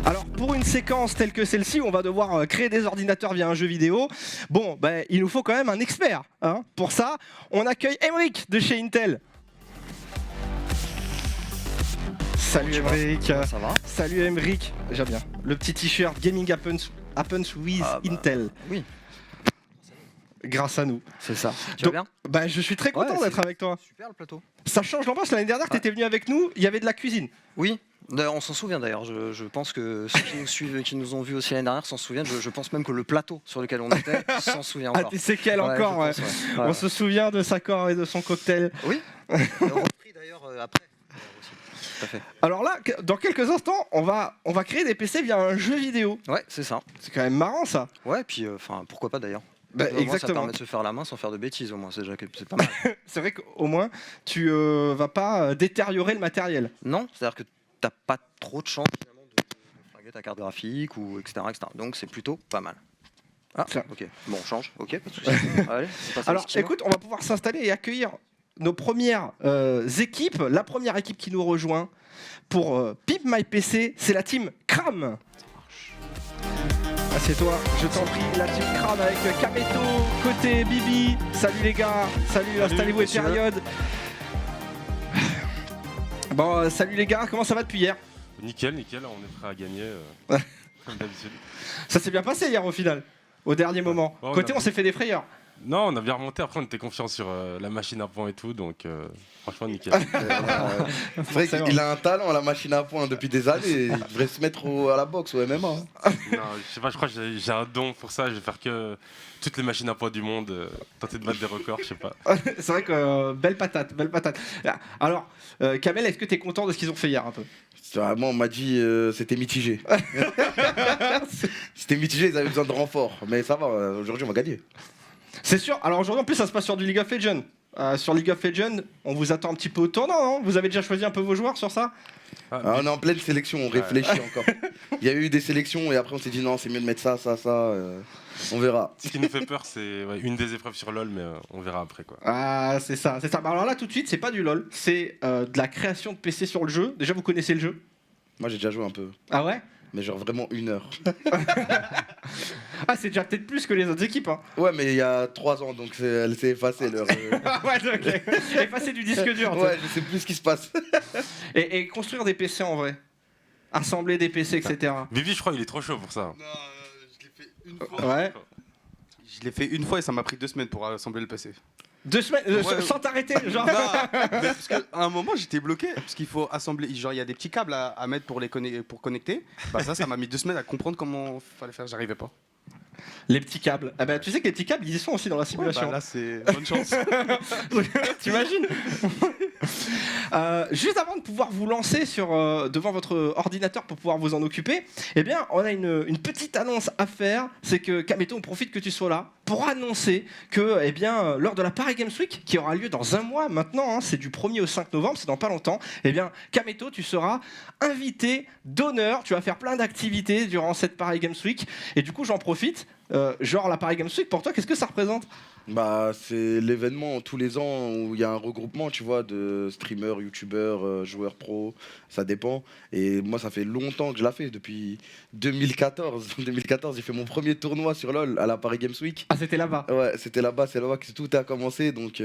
Alors pour une séquence telle que celle-ci, on va devoir créer des ordinateurs via un jeu vidéo. Bon, il nous faut quand même un expert. Hein. Pour ça, on accueille Emric de chez Intel. Salut Emric. Ça va? Salut Emric. J'aime bien. Le petit t-shirt Gaming happens with Intel. Oui. Grâce à nous. C'est ça. Tu vas bien? Je suis très content d'être avec toi. Super le plateau. Ça change l'ambiance. L'année dernière, tu étais venu avec nous, il y avait de la cuisine. Oui. On s'en souvient d'ailleurs, je pense que ceux qui nous suivent et qui nous ont vus aussi l'année dernière s'en souviennent. Je pense même que le plateau sur lequel on était s'en souvient encore. Ah, tu sais quel encore, ouais. On se souvient de sa corde et de son cocktail. Oui, repris d'ailleurs après. Tout à fait. Alors là, dans quelques instants, on va créer des PC via un jeu vidéo. Ouais, c'est ça. C'est quand même marrant ça. Ouais, puis pourquoi pas d'ailleurs. Exactement. Ça permet de se faire la main sans faire de bêtises au moins, c'est pas mal. C'est vrai qu'au moins, tu vas pas détériorer le matériel. Non, c'est-à-dire que t'as pas trop de chance finalement de flinguer ta carte graphique ou etc. Donc c'est plutôt pas mal. Ah, ok. Bon, on change. Ok, pas de soucis. Allez, alors, écoute, on va pouvoir s'installer et accueillir nos premières équipes. La première équipe qui nous rejoint pour Pimp My PC, c'est la team Kram. Assieds-toi, je t'en prie, la team Kram avec Kameto, côté Bibi. Salut les gars, salut installez-vous et période. Bon, salut les gars, comment ça va depuis hier? Nickel, on est prêt à gagner, comme d'habitude. Ça s'est bien passé hier au final, au dernier moment. Côté, on s'est fait des frayeurs. Non, on a bien remonté, après on était confiant sur la machine à point et tout, donc franchement nickel. C'est vrai qu'il a un talent à la machine à point depuis des années, il devrait se mettre à la boxe, au MMA. Non, je sais pas, je crois que j'ai un don pour ça, je vais faire que toutes les machines à poids du monde, tenter de battre des records, je sais pas. C'est vrai que belle patate. Alors, Kamel, est-ce que tu es content de ce qu'ils ont fait hier un peu? Moi, on m'a dit c'était mitigé. C'était mitigé, ils avaient besoin de renfort, mais ça va, aujourd'hui on va gagner. C'est sûr. Alors aujourd'hui, en plus, ça se passe sur du League of Legends. Sur League of Legends, on vous attend un petit peu au tournant, non? Vous avez déjà choisi un peu vos joueurs sur ça? On est en pleine sélection, on réfléchit encore. Il y a eu des sélections et après on s'est dit non, c'est mieux de mettre ça. On verra. Ce qui nous fait peur, c'est une des épreuves sur LoL, mais on verra après quoi. Ah, c'est ça. Bah, alors là, tout de suite, c'est pas du LoL, c'est de la création de PC sur le jeu. Déjà, vous connaissez le jeu? Moi, j'ai déjà joué un peu. Ah ouais? Mais genre vraiment 1 heure. Ah, c'est déjà peut-être plus que les autres équipes. Hein. Ouais, mais il y a 3 ans, donc elle s'est effacée l'heure. Ouais, ok. Effacée du disque dur. Ouais, je sais plus ce qui se passe. et construire des PC en vrai. Assembler des PC, etc. Vivi, je crois qu'il est trop chaud pour ça. Non, je l'ai fait une fois. Ouais. Je l'ai fait une fois et ça m'a pris 2 semaines pour assembler le PC. 2 semaines sans t'arrêter, genre. Non, parce qu'à un moment j'étais bloqué parce qu'il faut assembler. Genre il y a des petits câbles à mettre pour connecter. Bah ça m'a mis 2 semaines à comprendre comment fallait faire. J'arrivais pas. Les petits câbles. Ah bah, tu sais que les petits câbles, ils y sont aussi dans la simulation. Ouais, bah là c'est bonne chance. T'imagines? Juste avant de pouvoir vous lancer devant votre ordinateur pour pouvoir vous en occuper, eh bien, on a une petite annonce à faire. C'est que Kameto, on profite que tu sois là pour annoncer que, eh bien, lors de la Paris Games Week, qui aura lieu dans un mois maintenant, hein, c'est du 1er au 5 novembre, c'est dans pas longtemps, eh bien, Kameto, tu seras invité d'honneur. Tu vas faire plein d'activités durant cette Paris Games Week. Et du coup, j'en profite. Genre la Paris Games Week, pour toi, qu'est-ce que ça représente? Bah, c'est l'événement tous les ans où il y a un regroupement, tu vois, de streamers, youtubeurs, joueurs pro, ça dépend. Et moi, ça fait longtemps que je la fais, depuis 2014. 2014, j'ai fait mon premier tournoi sur LoL à la Paris Games Week. Ah, c'était là-bas? Ouais, c'était là-bas, c'est là-bas que tout a commencé. Donc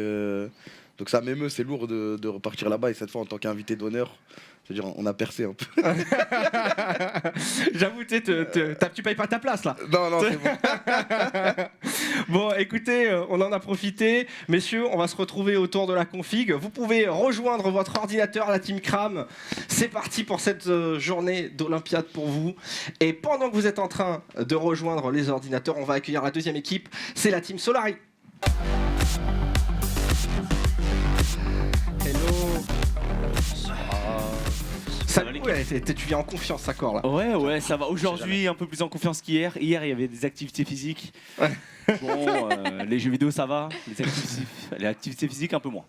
ça m'émeut, c'est lourd de repartir là-bas. Et cette fois, en tant qu'invité d'honneur, c'est-à-dire, on a percé un peu. J'avoue, tu payes pas ta place là. Non, c'est bon. Bon, écoutez, on en a profité. Messieurs, on va se retrouver autour de la config. Vous pouvez rejoindre votre ordinateur, la team Kram. C'est parti pour cette journée d'Olympiade pour vous. Et pendant que vous êtes en train de rejoindre les ordinateurs, on va accueillir la deuxième équipe. C'est la team Solari. Hello. Salut, ouais, tu viens en confiance, d'accord là. Ouais, ça va. Aujourd'hui, un peu plus en confiance qu'hier. Hier, il y avait des activités physiques. Bon, les jeux vidéo, ça va. Les activités physiques, un peu moins.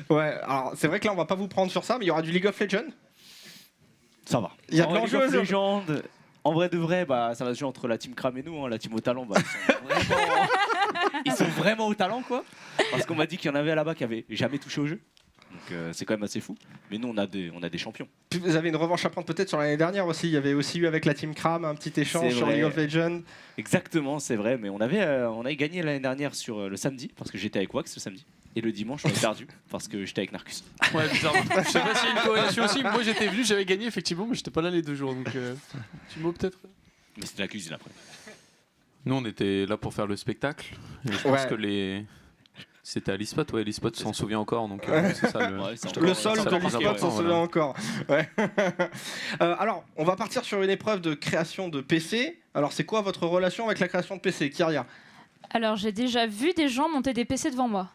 Ouais, alors c'est vrai que là, on va pas vous prendre sur ça, mais il y aura du League of Legends. Ça va. Il y a de League of Legends. En vrai de vrai, bah, ça va se jouer entre la team Kram et nous. Hein. La team au talent, bah, ils sont vraiment au talent, quoi. Parce qu'on m'a dit qu'il y en avait là-bas qui avaient jamais touché au jeu. Donc c'est quand même assez fou. Mais nous, on a des champions. Puis vous avez une revanche à prendre peut-être sur l'année dernière aussi. Il y avait aussi eu avec la Team Cram un petit échange C'est sur vrai. League of Legends. Exactement, c'est vrai. Mais on avait gagné l'année dernière sur le samedi, parce que j'étais avec Wax le samedi. Et le dimanche, on a perdu, parce que j'étais avec Narcus. Ouais, bizarre. Je sais pas s'il y a une corrélation aussi. Moi, j'étais venu, j'avais gagné effectivement, mais j'étais pas là les 2 jours. Donc, petit mot peut-être. Mais c'était la cuisine après. Nous, on était là pour faire le spectacle. Et je pense Ouais. que c'était à l'e-spot, ouais, l'e-spot s'en souvient encore, donc c'est ça le. Ouais, c'est Le encore- sol c'est de encore l'e-sport marqué, s'en ouais. souvient encore. Ouais. Alors, on va partir sur une épreuve de création de PC. Alors, c'est quoi votre relation avec la création de PC, Kyria? Alors, j'ai déjà vu des gens monter des PC devant moi.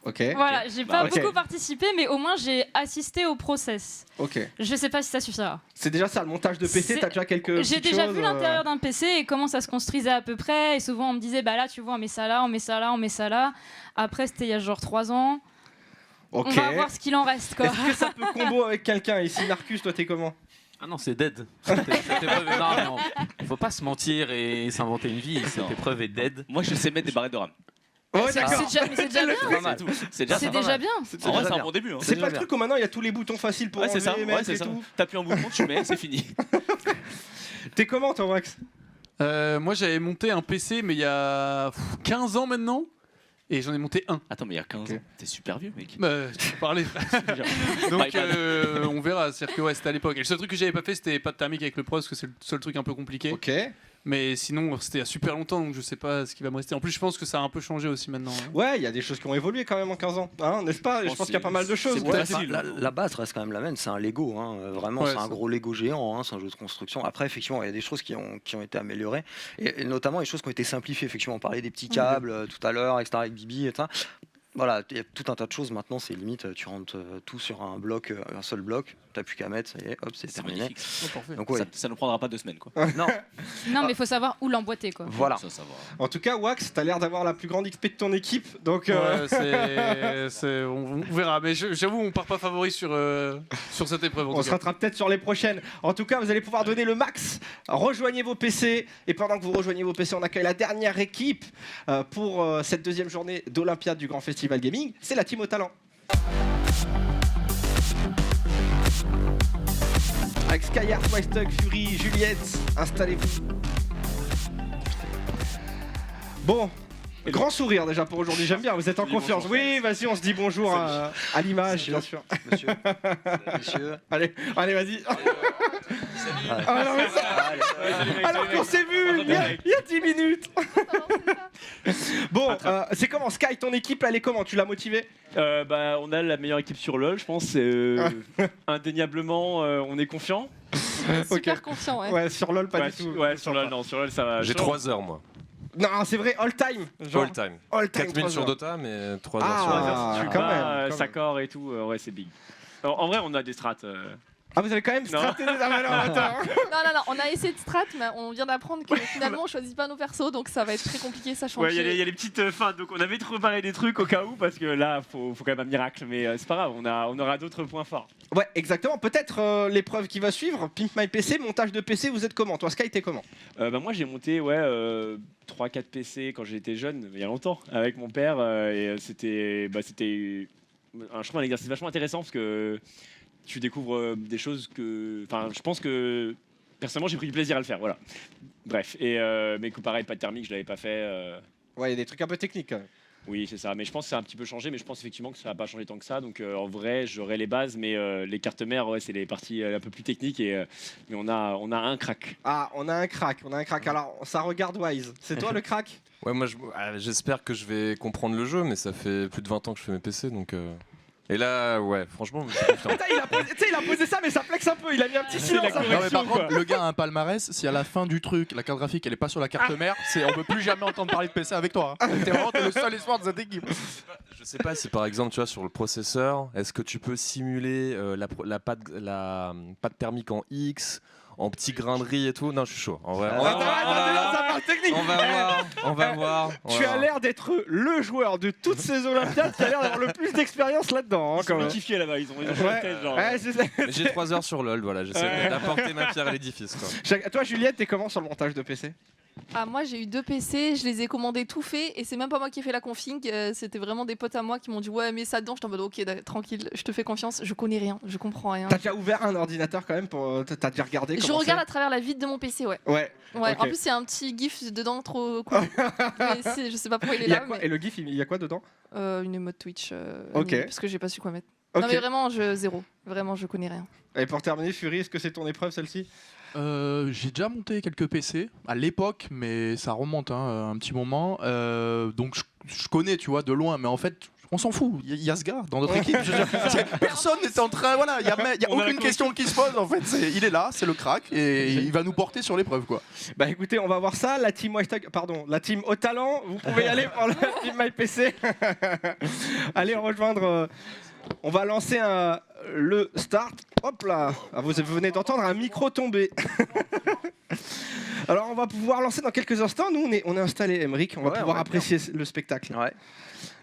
Ok. Voilà, j'ai pas Ok. beaucoup participé, mais au moins j'ai assisté au process. Ok. Je sais pas si ça suffira. C'est déjà ça, le montage de PC. C'est- T'as déjà quelques. J'ai petites déjà choses, vu l'intérieur d'un PC et comment ça se construisait à peu près. Et souvent on me disait, bah là tu vois, on met ça là, on met ça là, on met ça là. Après c'était il y a genre 3 ans. Ok. On va voir ce qu'il en reste quoi. Est-ce que ça peut combo avec quelqu'un ici? Narcus, toi t'es comment? Ah non, c'est dead. Cette épreuve est- non, faut pas se mentir et s'inventer une vie. Cette Non. épreuve est dead. Moi, je sais mettre des barrettes de RAM. Oh, C'est d'accord. déjà, mais c'est déjà bien. C'est pas mal. C'est déjà, C'est ça. déjà bien. En vrai, c'est un bon début. Hein. C'est déjà pas le bien. truc où maintenant il y a tous les boutons faciles pour Ouais, c'est ça. enlever, Ouais, mettre c'est et ça. tout. T'appuies un bouton, tu mets, c'est fini. T'es comment toi, Wax? Moi, j'avais monté un PC, mais il y a 15 ans maintenant. Et j'en ai monté un. Attends, mais il y a 15 ans. T'es super vieux, mec. Tu peux parler. Donc iPad. on verra. C'est-à-dire que ouais, c'était à l'époque. Et le seul truc que j'avais pas fait, c'était pas de thermique avec le Pro, parce que c'est le seul truc un peu compliqué. Ok. Mais sinon, c'était il y a super longtemps, donc je sais pas ce qui va me rester. En plus, je pense que ça a un peu changé aussi maintenant. Ouais, il y a des choses qui ont évolué quand même en 15 ans, hein, n'est-ce pas? Je pense qu'il y a pas mal de choses. c'est Ouais. plus facile. La base reste quand même la même, c'est un Lego, hein. Vraiment, Ouais, c'est un ça. gros Lego géant, hein. C'est un jeu de construction. Après, effectivement, il y a des choses qui ont été améliorées, et notamment des choses qui ont été simplifiées. Effectivement, on parlait des petits câbles tout à l'heure, etc., avec Bibi, et ça. Voilà, il y a tout un tas de choses maintenant, c'est limite, tu rentres tout sur un bloc, un seul bloc, t'as plus qu'à mettre, et hop, c'est C'est terminé. magnifique. Donc ouais, Ça ne prendra pas 2 semaines, quoi. non, Non, mais il faut savoir où l'emboîter quoi. voilà. Ça va. En tout cas, Wax, t'as l'air d'avoir la plus grande XP de ton équipe, donc. Ouais, on verra. Mais j'avoue, on part pas favori sur cette épreuve. En On tout se cas. rattrape peut-être sur les prochaines. En tout cas, vous allez pouvoir donner le max. Rejoignez vos PC. Et pendant que vous rejoignez vos PC, on accueille la dernière équipe pour cette deuxième journée d'Olympiade du Grand Festival Gaming. C'est la Team au Talent. Avec Skyheart, Wystug, Fury, Juliette, installez-vous. Bon. Grand sourire déjà pour aujourd'hui, j'aime bien, vous êtes en confiance. Oui, vas-y, on se dit bonjour à l'image, bien sûr. Monsieur, messieurs. Allez, vas-y. Allez. Ah, non, mais ça- Alors qu'on s'est vu il y a 10 minutes. Bon, c'est comment Sky, ton équipe, elle est comment? Tu l'as motivée? On a la meilleure équipe sur LoL, je pense. Indéniablement, on est confiant. Super confiant, ouais. Ouais, sur LoL, pas Ouais, du tout. ouais, sur LoL, non, sur LoL, ça va. J'ai 3 heures, moi. Non, c'est vrai, all time. Genre, All time. all time. 4 000 sur 3 heures. Dota, mais 3 Ah. heures sur LoL. Ah, tu quand bats, même, quand Sakor et tout, ouais, c'est big. En vrai, on a des strats. Ah, vous avez quand même straté des attends. Non, on a essayé de strat, mais on vient d'apprendre que finalement on choisit pas nos persos, donc ça va être très compliqué, ça change. Ouais, il y a les petites fins, donc on avait préparé des trucs au cas où, parce que là, faut quand même un miracle, mais c'est pas grave, on aura d'autres points forts. Ouais, exactement. Peut-être l'épreuve qui va suivre, Pimp My PC, montage de PC, vous êtes comment? Toi, Sky, t'es comment? Moi, j'ai monté 3-4 PC quand j'étais jeune, il y a longtemps, avec mon père, et c'était je trouve un exercice vachement intéressant, parce que tu découvres des choses que... Enfin, je pense que... Personnellement, j'ai pris du plaisir à le faire, voilà. Bref, mais pareil, pas de thermique, je l'avais pas fait. Ouais, il y a des trucs un peu techniques quand même. Oui, c'est ça. Mais je pense que ça a un petit peu changé, mais je pense effectivement que ça n'a pas changé tant que ça. Donc en vrai, j'aurai les bases, mais les cartes mères, ouais, c'est les parties un peu plus techniques. Mais on a un crack. Ah, on a un crack. Alors, ça regarde Wise. C'est toi le crack? Ouais, moi j'espère que je vais comprendre le jeu, mais ça fait plus de 20 ans que je fais mes PC, donc. Et là, ouais, franchement, je suis confiant. Putain, il a posé ça, mais ça flexe un peu. Il a mis un petit silence. la Non, mais par correction, contre, le gars a un palmarès. Si à la fin du truc, la carte graphique elle est pas sur la carte mère, on peut plus jamais entendre parler de PC avec toi. Hein. T'es vraiment le seul espoir de cette équipe. Je sais pas si par exemple, tu vois, sur le processeur, est-ce que tu peux simuler la pâte thermique en X, en petit grain de riz et tout? Non, je suis chaud. En vrai, Attends, ça parle technique. on va voir. Tu as l'air d'être le joueur de toutes ces Olympiades qui a l'air d'avoir le plus d'expérience là-dedans. Hein, Ils quand sont même. notifiés là-bas, ils ont la tête, genre. Ouais, c'est ça. Mais j'ai 3 heures sur LoL, voilà, j'essaie d'apporter ma pierre à l'édifice, quoi. Toi, Juliette, t'es comment sur le montage de PC? Ah, moi j'ai eu 2 PC, je les ai commandés tout faits et c'est même pas moi qui ai fait la config, c'était vraiment des potes à moi qui m'ont dit ouais mais ça dedans, j'étais en mode ok tranquille, je te fais confiance, je connais rien, je comprends rien. T'as déjà ouvert un ordinateur quand même pour. T'as déjà regardé Je comment regarde c'est à travers la vitre de mon PC, ouais. Ouais. Ouais, ok. en plus il y a un petit gif dedans trop cool. Mais je sais pas pourquoi il est Il y a là. quoi Mais... Et le GIF, il y a quoi dedans? Une emote Twitch. Ok. Parce que j'ai pas su quoi mettre. Ok. Non mais vraiment, zéro. Vraiment, je connais rien. Et pour terminer, Fury, est-ce que c'est ton épreuve celle-ci? J'ai déjà monté quelques PC à l'époque, mais ça remonte un petit moment. Donc je connais, tu vois, de loin, mais en fait, on s'en fout. Il y a ce gars dans notre équipe. Je veux dire, personne n'est en train. Voilà, il y a aucune question qui se pose. En fait, il est là, c'est le crack, et il va nous porter sur l'épreuve, quoi. Bah écoutez, on va voir ça. La team la team Haut Talent, vous pouvez y aller pour la team MyPC. Allez rejoindre. On va lancer le start. Hop là. Ah, vous venez d'entendre un micro tomber. Alors on va pouvoir lancer dans quelques instants. Nous on est installé, Emeric. On va pouvoir apprécier le spectacle. Ouais.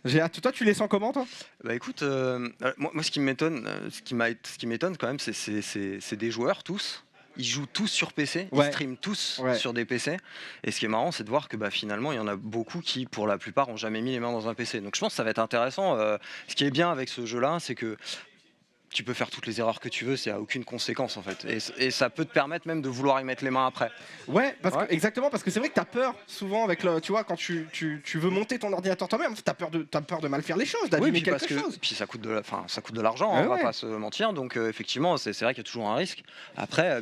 J'ai hâte. Toi, tu les sens comment, toi? Bah écoute, moi ce qui m'étonne, ce qui m'étonne quand même, c'est des joueurs tous. Ils jouent tous sur PC, ils streament tous sur des PC. Et ce qui est marrant, c'est de voir que finalement, il y en a beaucoup qui, pour la plupart, ont jamais mis les mains dans un PC. Donc je pense que ça va être intéressant. Ce qui est bien avec ce jeu-là, c'est que tu peux faire toutes les erreurs que tu veux, c'est à aucune conséquence en fait. Et ça peut te permettre même de vouloir y mettre les mains après. Ouais, exactement, parce que c'est vrai que tu as peur souvent avec le. Tu vois, quand tu veux monter ton ordinateur toi-même, tu as peur de mal faire les choses, d'abîmer quelque chose. Puis ça coûte de l'argent, on va pas se mentir. Donc effectivement, c'est vrai qu'il y a toujours un risque. Après,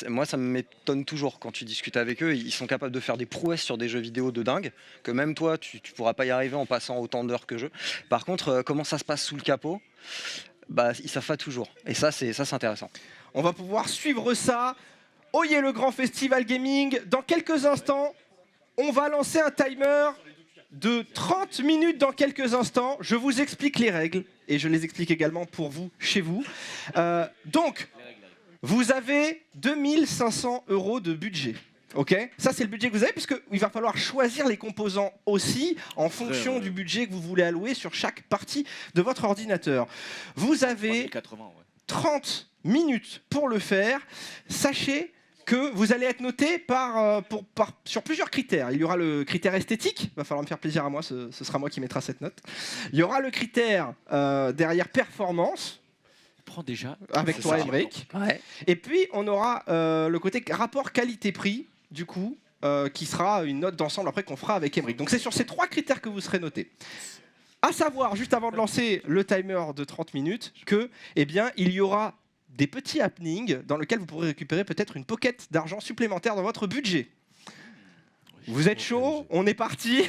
moi ça m'étonne toujours quand tu discutes avec eux, ils sont capables de faire des prouesses sur des jeux vidéo de dingue, que même toi tu pourras pas y arriver en passant autant d'heures que jeu. Par contre, comment ça se passe sous le capot? Ils savent pas toujours. Et ça, c'est intéressant. On va pouvoir suivre ça. Oyez le grand festival gaming. Dans quelques instants, on va lancer un timer de 30 minutes dans quelques instants. Je vous explique les règles et je les explique également pour vous, chez vous. Donc, vous avez 2500 € de budget. Ok, ça c'est le budget que vous avez, puisqu'il va falloir choisir les composants aussi en fonction du budget que vous voulez allouer sur chaque partie de votre ordinateur. Vous avez 30 minutes pour le faire. Sachez que vous allez être noté sur plusieurs critères. Il y aura le critère esthétique, il va falloir me faire plaisir à moi, ce sera moi qui mettra cette note. Il y aura le critère derrière performance. Prends déjà. Avec toi, Emeric. Ouais. Et puis on aura le côté rapport qualité-prix, du coup, qui sera une note d'ensemble après qu'on fera avec Emeric. Donc c'est sur ces 3 critères que vous serez notés. À savoir, juste avant de lancer le timer de 30 minutes, que, il y aura des petits happenings dans lesquels vous pourrez récupérer peut-être une pocket d'argent supplémentaire dans votre budget. Vous êtes chaud? On est parti.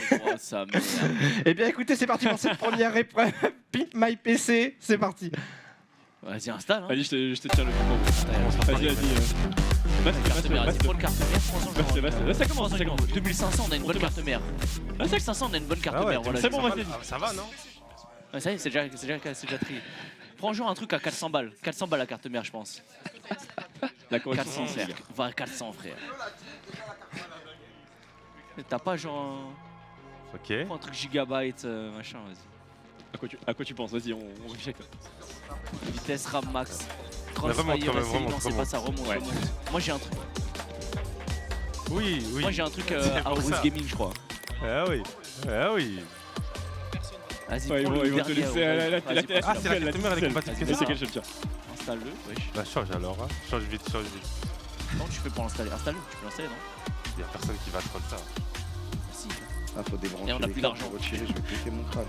Eh bien écoutez, c'est parti pour cette première épreuve. Pimp My PC, c'est parti. Vas-y, installe. Vas-y, je te tiens le coup. Vas-y. Ça commence. 2500, on a une bonne carte mère. 2500, on a une bonne carte mère. Voilà, c'est bon, vas-y. Ça va, non? Ça y est, c'est déjà trié. Prends genre un truc à 400 balles. 400 balles la carte mère, je pense. 400 frère. Va 400 frère. T'as pas genre prends un truc gigabyte machin, vas-y. À quoi tu penses? Vas-y, on réfléchit. Vitesse RAM max. Vraiment, c'est pas ça, remonte. Moi j'ai un truc. Oui. Moi j'ai un truc à Rose Gaming, je crois. Ah oui. Vas-y, ils vont te laisser c'est la carte mère, elle est compatible. C'est quel je le tiens. Installe-le, wesh. Bah change alors, change vite. Non, tu fais pour l'installer. Installe-le, tu peux l'installer, non? Y'a personne qui va te prendre ça. Si. Ah, faut débrancher. Et on a les plus câbles, d'argent. je vais péter mon crâne.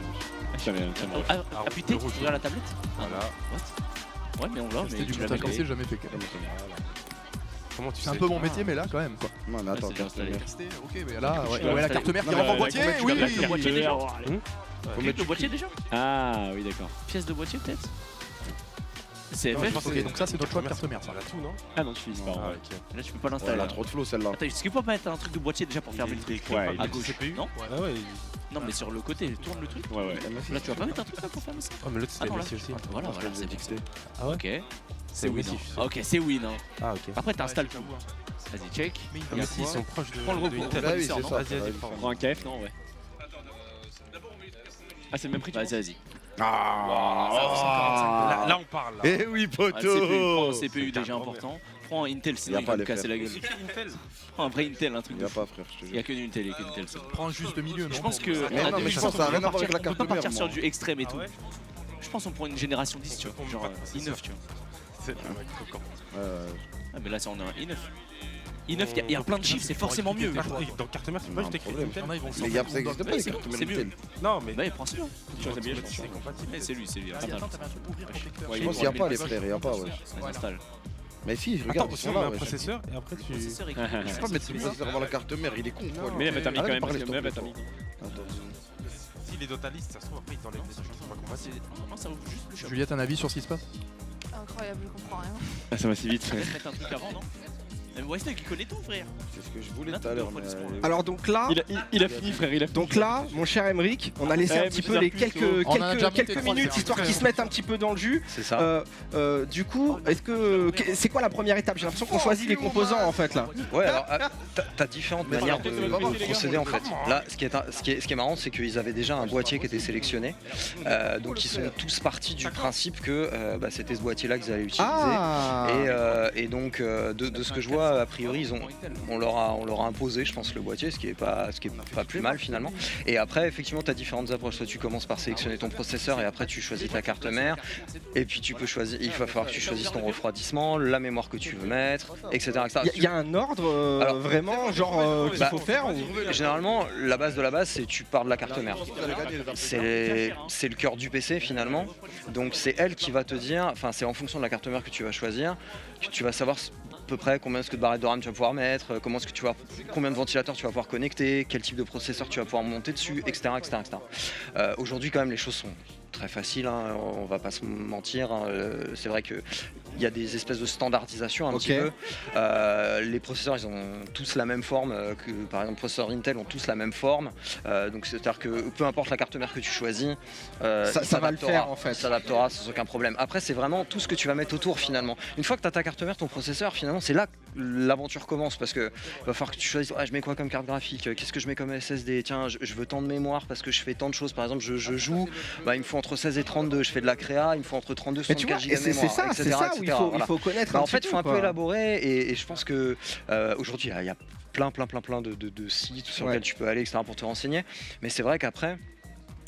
Appuie T, regarde la tablette. Voilà. Ouais, mais on l'a, mais C'était du tu l'as montage mis PC, jamais fait. Comment tu sais? C'est un peu mon métier, mais là quand même quoi. Non, mais attends, c'est déjà installé. Ok, mais là, la carte mère qui rentre en boîtier, oui. Le boîtier déjà. Faut Le boîtier déjà. Ah oui, d'accord. Pièce de boîtier peut-être. C'est Ok, FF. donc ça c'est notre choix de carte mère, ça. On a tout, non? Ah non, tu finis pas. Ah, ok. Là, tu peux pas Elle l'installer. a trop de flow celle-là. Attends, est-ce qu'il peut pas mettre un truc de boîtier déjà pour fermer le truc à gauche? CPU. Non, Ah ouais. non, mais sur le côté, tourne le truc. Ouais. Là, tu vas pas mettre un truc là pour fermer ça? Oh, mais l'autre c'était Ah non, là. Messi aussi. Voilà, c'est fixé. Ah ouais? Ok. C'est win. Messi. Ok, c'est win. Ah ok. Après, t'installes tout. Vas-y, check. Messi, ils sont proches de. Prends le repos. Ah oui, c'est ça. Vas-y, Prends un KF, non? Ouais. Ah, c'est le même prix? Vas-y. Là, on parle. parle là. Eh oui, Ah, le CPU, prends un poteau. CPU déjà important. Prends un Intel, Y sinon a il pas va me les casser la frères. gueule. Prends un vrai Intel, un truc Y de a fou. pas, frère, je te Il y jure. a que du Intel, il y a que du Intel. c'est bon. Prends un juste milieu, non Je pense que. Mais non, mais je pense que ça a rien à voir avec la on carte peut pas mère, partir sur moi. du extrême et Ah tout. ouais Je pense qu'on prend une génération 10, tu vois. Genre i9, tu vois. C'est quand. Ah, mais là, c'est en un i9. i9, il y a plein de chiffres, c'est forcément mieux. Dans carte mère, tu peux Non, pas juste écrire problème. Intel. Mais y a, ça existe pas les c'est cartes bon, mères c'est mieux. Intel. Non, mais. Bah, il prend celui-là. Tu vois, t'as bien, C'est compatible. Mais c'est lui, c'est lui. Vas-y, attends, t'avais un truc ouvrir protecteur. Ouais, Je pense qu'il y a pas les frères, y a pas, ouais. On installe. Mais si, Attends, regarde, ils aussi sont on met là, un ouais. processeur et après tu. Processeur est Je peux pas mettre le processeur avant la carte mère, il est con quoi. lui. Mais là, mais t'as mis quand Arrête de même. parler, parce que- s'il te ouais, plaît, t'as mis. Attends. S'il est dans ta liste, ça se trouve après il t'enlève des choses qui sont pas compatibles. Non, ça ouvre juste le shop. Juliette, un avis sur ce qui se passe? Incroyable, je comprends rien. Ah, ça va si vite. On va se mettre un truc avant, non? Westek, il connaît tout, frère. C'est ce que je voulais tout à l'heure. mais, Alors donc là, Il a fini, frère. Il a fini. donc là, mon cher Emeric, on a laissé un Ouais, petit mais peu les bizarre, quelques, on en a déjà quelques, monté quelques trois, minutes c'est histoire qu'ils se mettent un petit peu dans le jus. C'est ça. Du coup, est-ce que c'est quoi la première étape? J'ai l'impression qu'on choisit les composants en fait là. Ouais, alors t'as différentes manières de procéder en fait. Là, ce qui est marrant, c'est qu'ils avaient déjà un boîtier qui était sélectionné. Donc ils sont tous partis du principe que c'était ce boîtier-là qu'ils allaient utiliser. Et donc de ce que je vois, a priori, on leur a imposé, je pense, le boîtier, ce qui est pas plus mal finalement. Et après, effectivement, tu as différentes approches. Soit tu commences par sélectionner ton processeur et après tu choisis ta carte mère. Et puis tu peux choisir, il va falloir que tu choisisses ton refroidissement, la mémoire que tu veux mettre, etc. Il y a un ordre Alors, vraiment genre qu'il faut faire ou... Généralement, la base de la base, c'est tu pars de la carte mère. C'est le cœur du PC finalement. Donc c'est elle qui va te dire, enfin c'est en fonction de la carte mère que tu vas choisir, que tu vas savoir à peu près combien de barrettes de RAM tu vas pouvoir mettre, combien de ventilateurs tu vas pouvoir connecter, quel type de processeur tu vas pouvoir monter dessus, etc. Aujourd'hui quand même les choses sont très faciles, hein, on va pas se mentir, hein, c'est vrai que il y a des espèces de standardisation un petit peu. Les processeurs, ils ont tous la même forme, que par exemple les processeurs Intel ont tous la même forme. Donc c'est-à-dire que peu importe la carte mère que tu choisis, ça va le faire en fait. Ça s'adaptera sans aucun problème. Après, c'est vraiment tout ce que tu vas mettre autour finalement. Une fois que tu as ta carte mère, ton processeur, finalement, c'est là que l'aventure commence parce que va falloir que tu choisisses, je mets quoi comme carte graphique, qu'est-ce que je mets comme SSD, tiens, je veux tant de mémoire parce que je fais tant de choses. Par exemple, je joue, il me faut entre 16 et 32, je fais de la créa, il me faut entre 32 et 64 Go de mémoire, c'est ça où il faut connaître en fait, il faut un peu élaborer et je pense que aujourd'hui, il y a plein de sites sur lesquels tu peux aller, etc. pour te renseigner. Mais c'est vrai qu'après,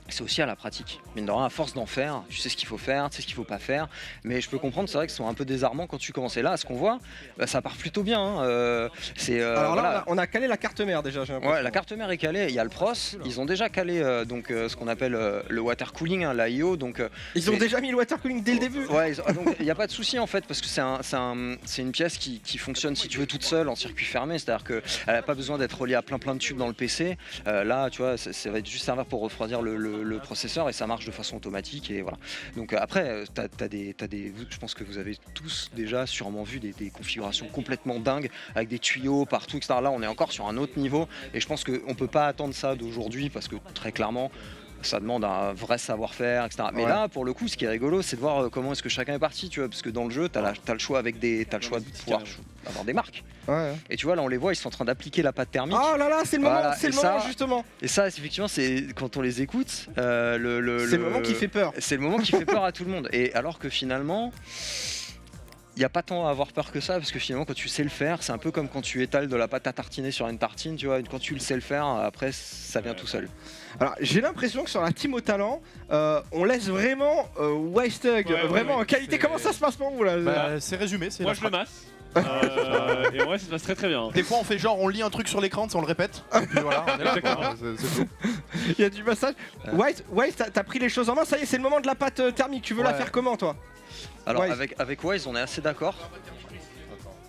c'est aussi à la pratique. Mine de rien, à force d'en faire, tu sais ce qu'il faut faire, tu sais ce qu'il faut pas faire. Mais je peux comprendre, c'est vrai que ce sont un peu désarmants quand tu commences. Et là, ce qu'on voit, ça part plutôt bien. Hein. Alors là, on a calé la carte mère déjà. Ouais, la carte mère est calée. Il y a le pros. Ils ont déjà calé ce qu'on appelle le water cooling, hein, l'IO. Ils ont déjà mis le water cooling dès le début. Ouais, donc il n'y a pas de souci en fait parce que c'est une pièce qui fonctionne si tu veux toute seule en circuit fermé. C'est-à-dire qu'elle n'a pas besoin d'être reliée à plein de tubes dans le PC. Là, tu vois, ça va juste servir pour refroidir le processeur et ça marche de façon automatique et voilà. Donc après, je pense que vous avez tous déjà sûrement vu des configurations complètement dingues avec des tuyaux partout, etc. Là, on est encore sur un autre niveau et je pense qu'on peut pas attendre ça d'aujourd'hui parce que très clairement, ça demande un vrai savoir-faire, etc. Mais là, pour le coup, ce qui est rigolo, c'est de voir comment est-ce que chacun est parti, tu vois, parce que dans le jeu, t'as le choix t'as le choix de pouvoir avoir des marques. Ouais. Et tu vois, là, on les voit, ils sont en train d'appliquer la pâte thermique. Oh là là, c'est le moment, Voilà. c'est le moment justement. Et ça, effectivement, c'est quand on les écoute, c'est le moment qui fait peur. C'est le moment qui fait peur à tout le monde. Et alors que finalement, il n'y a pas tant à avoir peur que ça, parce que finalement, quand tu sais le faire, c'est un peu comme quand tu étales de la pâte à tartiner sur une tartine, tu vois. Quand tu le sais le faire, après, ça vient tout seul. Alors, j'ai l'impression que sur la team au talent, on laisse vraiment Westug vraiment en qualité. Comment ça se passe pour vous là? C'est résumé, c'est Moi, je le masse. Et ouais, ça se passe très très bien. Des fois, on fait genre, on lit un truc sur l'écran, on le répète. Et puis voilà, on est là. Exactement. C'est tout. Il y a du massage. Wise, t'as pris les choses en main. Ça y est, c'est le moment de la pâte thermique. Tu veux la faire comment, toi? Alors, avec Wise, on est assez d'accord.